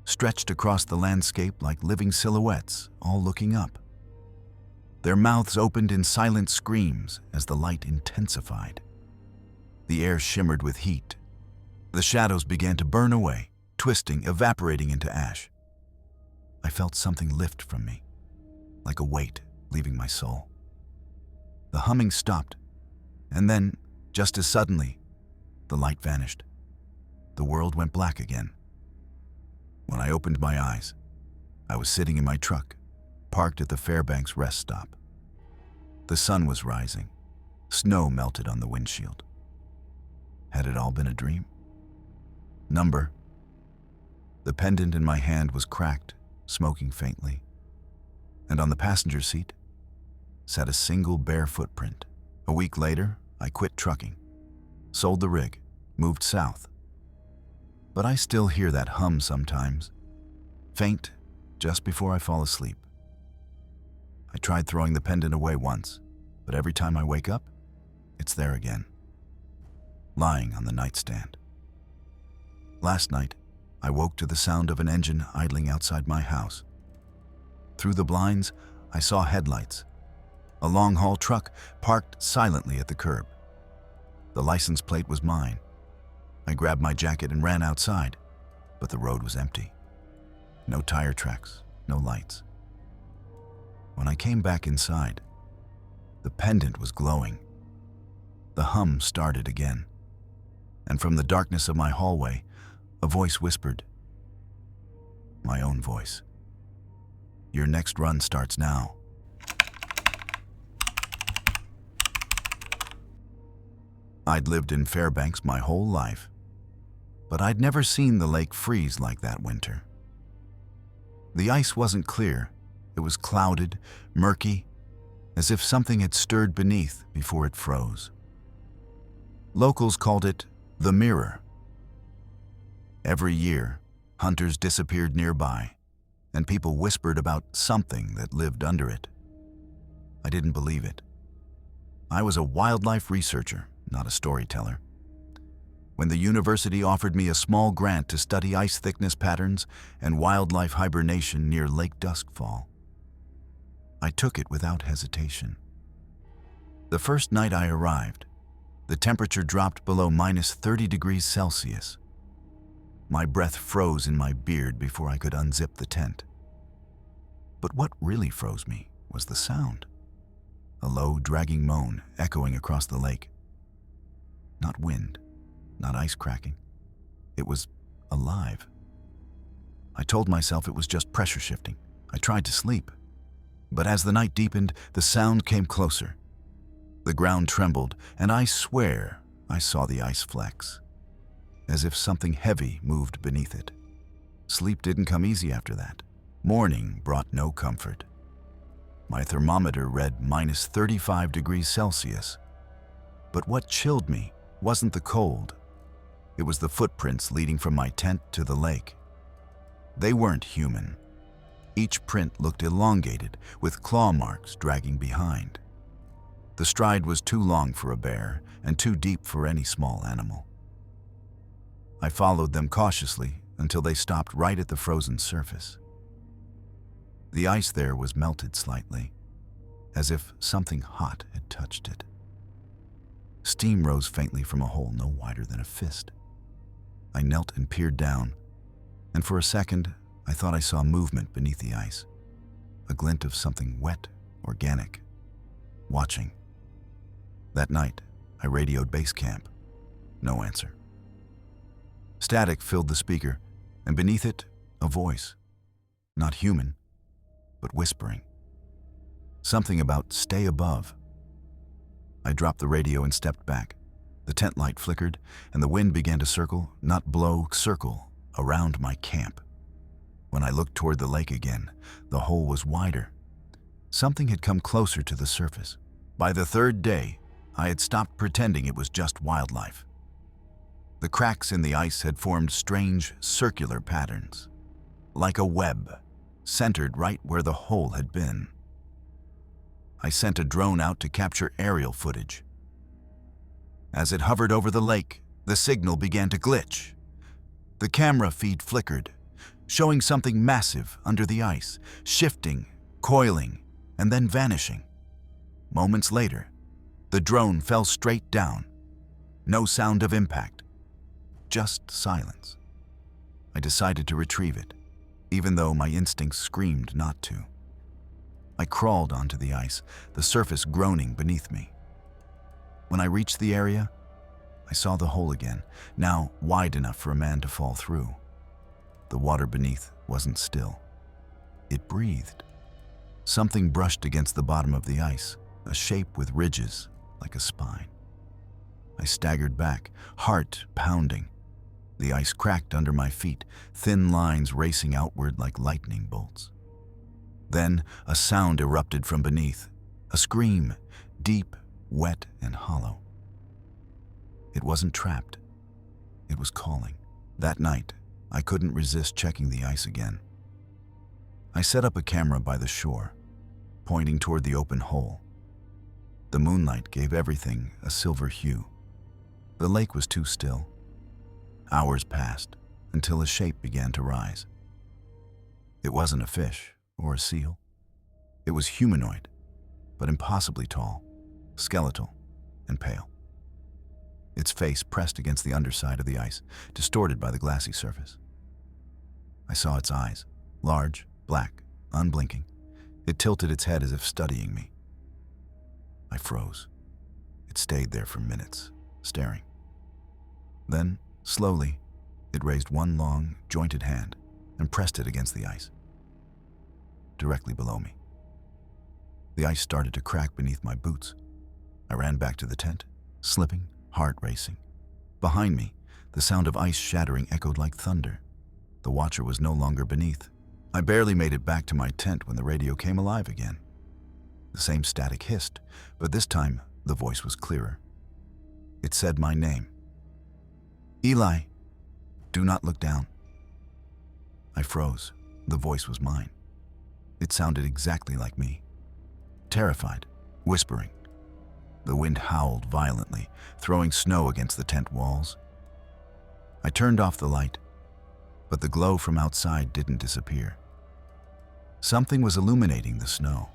A: stretched across the landscape like living silhouettes, all looking up. Their mouths opened in silent screams as the light intensified. The air shimmered with heat. The shadows began to burn away, twisting, evaporating into ash. I felt something lift from me, like a weight leaving my soul. The humming stopped, and then, just as suddenly, the light vanished. The world went black again. When I opened my eyes, I was sitting in my truck, parked at the Fairbanks rest stop. The sun was rising. Snow melted on the windshield. Had it all been a dream? Number. The pendant in my hand was cracked, smoking faintly. And on the passenger seat sat a single bare footprint. A week later, I quit trucking, sold the rig, moved south. But I still hear that hum sometimes, faint, just before I fall asleep. I tried throwing the pendant away once, but every time I wake up, it's there again, lying on the nightstand. Last night, I woke to the sound of an engine idling outside my house. Through the blinds, I saw headlights. A long-haul truck parked silently at the curb. The license plate was mine. I grabbed my jacket and ran outside, but the road was empty. No tire tracks, no lights. When I came back inside, the pendant was glowing. The hum started again, and from the darkness of my hallway, a voice whispered, my own voice, "Your next run starts now." I'd lived in Fairbanks my whole life, but I'd never seen the lake freeze like that winter. The ice wasn't clear. It was clouded, murky, as if something had stirred beneath before it froze. Locals called it the mirror. Every year, hunters disappeared nearby, and people whispered about something that lived under it. I didn't believe it. I was a wildlife researcher, not a storyteller. when the university offered me a small grant to study ice thickness patterns and wildlife hibernation near Lake Duskfall. I took it without hesitation. The first night I arrived, the temperature dropped below -30 degrees Celsius. My breath froze in my beard before I could unzip the tent. But what really froze me was the sound. A low, dragging moan echoing across the lake. Not wind, not ice cracking. It was alive. I told myself it was just pressure shifting. I tried to sleep. But as the night deepened, the sound came closer. The ground trembled, and I swear I saw the ice flex, as if something heavy moved beneath it. Sleep didn't come easy after that. Morning brought no comfort. My thermometer read -35 degrees Celsius. But what chilled me wasn't the cold. It was the footprints leading from my tent to the lake. They weren't human. Each print looked elongated, with claw marks dragging behind. The stride was too long for a bear and too deep for any small animal. I followed them cautiously until they stopped right at the frozen surface. The ice there was melted slightly, as if something hot had touched it. Steam rose faintly from a hole no wider than a fist. I knelt and peered down, and for a second, I thought I saw movement beneath the ice, a glint of something wet, organic, watching. That night, I radioed base camp. No answer. Static filled the speaker, and beneath it, a voice. Not human, but whispering. Something about stay above. I dropped the radio and stepped back. The tent light flickered, and the wind began to circle, not blow, circle, around my camp. When I looked toward the lake again, the hole was wider. Something had come closer to the surface. By the third day, I had stopped pretending it was just wildlife. The cracks in the ice had formed strange, circular patterns, like a web, centered right where the hole had been. I sent a drone out to capture aerial footage. As it hovered over the lake, the signal began to glitch. The camera feed flickered, showing something massive under the ice, shifting, coiling, and then vanishing. Moments later, the drone fell straight down. No sound of impact, just silence. I decided to retrieve it, even though my instincts screamed not to. I crawled onto the ice, the surface groaning beneath me. When I reached the area, I saw the hole again, now wide enough for a man to fall through. The water beneath wasn't still. It breathed. Something brushed against the bottom of the ice, a shape with ridges, like a spine. I staggered back, heart pounding. The ice cracked under my feet, thin lines racing outward like lightning bolts. Then a sound erupted from beneath, a scream, deep, wet, and hollow. It wasn't trapped. It was calling. That night, I couldn't resist checking the ice again. I set up a camera by the shore, pointing toward the open hole. The moonlight gave everything a silver hue. The lake was too still. Hours passed until a shape began to rise. It wasn't a fish or a seal. It was humanoid, but impossibly tall, skeletal, and pale. Its face pressed against the underside of the ice, distorted by the glassy surface. I saw its eyes, large, black, unblinking. It tilted its head as if studying me. I froze. It stayed there for minutes, staring. Then, slowly, it raised one long, jointed hand and pressed it against the ice, directly below me. The ice started to crack beneath my boots. I ran back to the tent, slipping, heart racing. Behind me, the sound of ice shattering echoed like thunder. The watcher was no longer beneath. I barely made it back to my tent when the radio came alive again. The same static hissed, but this time the voice was clearer. It said my name. Eli, do not look down. I froze. The voice was mine. It sounded exactly like me. Terrified, whispering. The wind howled violently, throwing snow against the tent walls. I turned off the light, but the glow from outside didn't disappear. Something was illuminating the snow.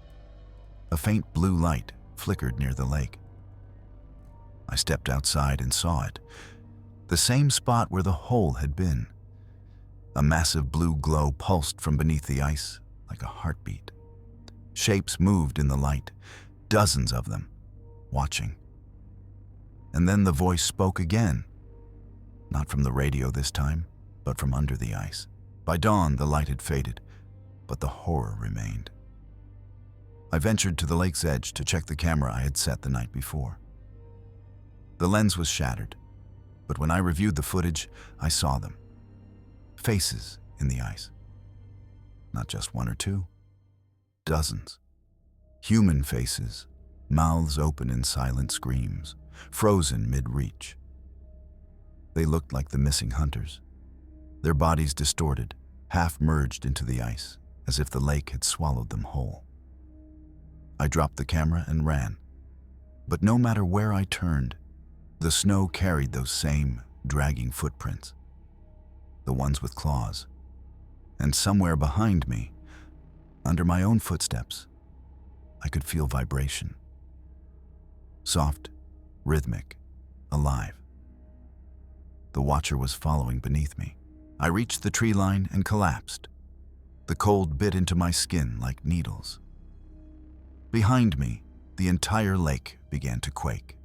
A: A faint blue light flickered near the lake. I stepped outside and saw it, the same spot where the hole had been. A massive blue glow pulsed from beneath the ice like a heartbeat. Shapes moved in the light, dozens of them, watching. And then the voice spoke again, not from the radio this time, but from under the ice. By dawn, the light had faded, but the horror remained. I ventured to the lake's edge to check the camera I had set the night before. The lens was shattered, but when I reviewed the footage, I saw them. Faces in the ice. Not just one or two, dozens. Human faces, mouths open in silent screams, frozen mid-reach. They looked like the missing hunters, their bodies distorted, half merged into the ice, as if the lake had swallowed them whole. I dropped the camera and ran, but no matter where I turned, the snow carried those same dragging footprints, the ones with claws. And somewhere behind me, under my own footsteps, I could feel vibration. Soft, rhythmic, alive. The watcher was following beneath me. I reached the tree line and collapsed. The cold bit into my skin like needles. Behind me, the entire lake began to quake.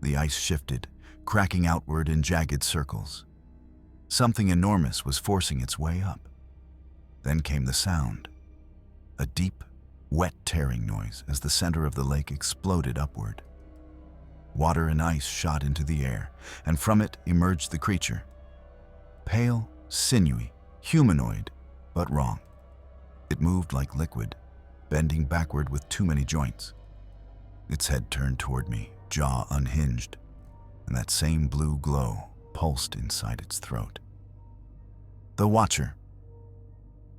A: The ice shifted, cracking outward in jagged circles. Something enormous was forcing its way up. Then came the sound, a deep, wet tearing noise as the center of the lake exploded upward. Water and ice shot into the air, and from it emerged the creature. Pale, sinewy, humanoid, but wrong. It moved like liquid, bending backward with too many joints. Its head turned toward me, jaw unhinged, and that same blue glow pulsed inside its throat. The Watcher.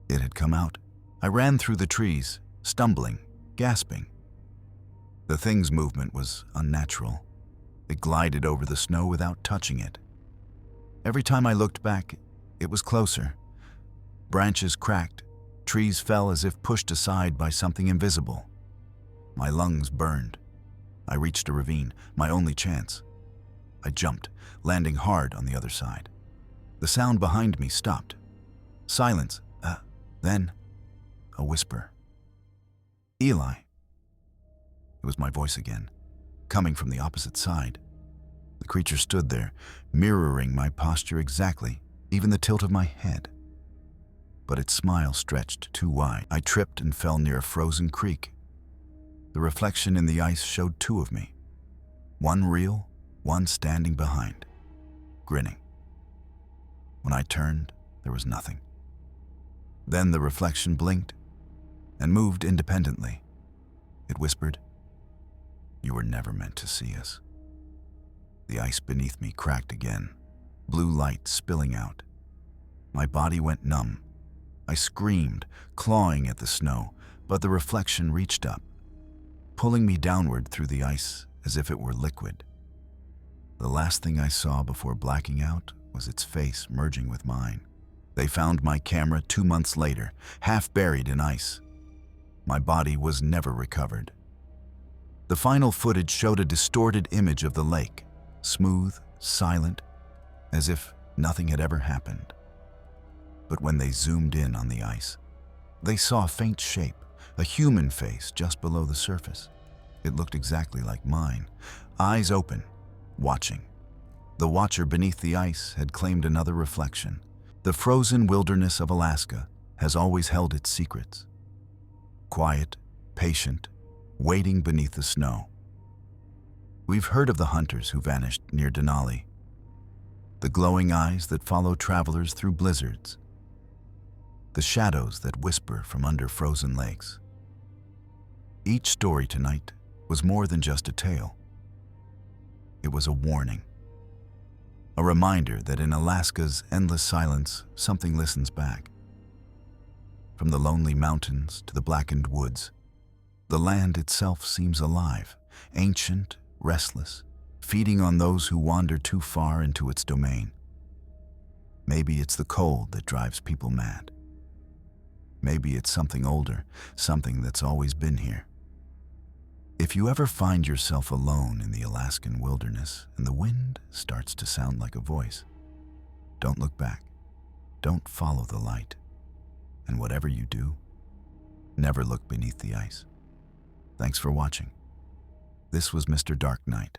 A: It had come out. I ran through the trees, stumbling, gasping. The thing's movement was unnatural. It glided over the snow without touching it. Every time I looked back, it was closer. Branches cracked, trees fell as if pushed aside by something invisible. My lungs burned. I reached a ravine, my only chance. I jumped, landing hard on the other side. The sound behind me stopped. Silence, then a whisper. Eli. It was my voice again, coming from the opposite side. The creature stood there, mirroring my posture exactly, even the tilt of my head. But its smile stretched too wide. I tripped and fell near a frozen creek. The reflection in the ice showed two of me. One real, one standing behind, grinning. When I turned, there was nothing. Then the reflection blinked and moved independently. It whispered, "You were never meant to see us." The ice beneath me cracked again, blue light spilling out. My body went numb. I screamed, clawing at the snow, but the reflection reached up, pulling me downward through the ice as if it were liquid. The last thing I saw before blacking out was its face merging with mine. They found my camera 2 months later, half buried in ice. My body was never recovered. The final footage showed a distorted image of the lake, smooth, silent, as if nothing had ever happened. But when they zoomed in on the ice, they saw a faint shape, a human face just below the surface. It looked exactly like mine, eyes open, watching. The watcher beneath the ice had claimed another reflection. The frozen wilderness of Alaska has always held its secrets. Quiet, patient, waiting beneath the snow. We've heard of the hunters who vanished near Denali, the glowing eyes that follow travelers through blizzards, the shadows that whisper from under frozen lakes. Each story tonight was more than just a tale. It was a warning, a reminder that in Alaska's endless silence, something listens back. From the lonely mountains to the blackened woods, the land itself seems alive, ancient, restless, feeding on those who wander too far into its domain. Maybe it's the cold that drives people mad. Maybe it's something older, something that's always been here. If you ever find yourself alone in the Alaskan wilderness and the wind starts to sound like a voice, don't look back. Don't follow the light. And whatever you do, never look beneath the ice. Thanks for watching. This was Mr. Darknight.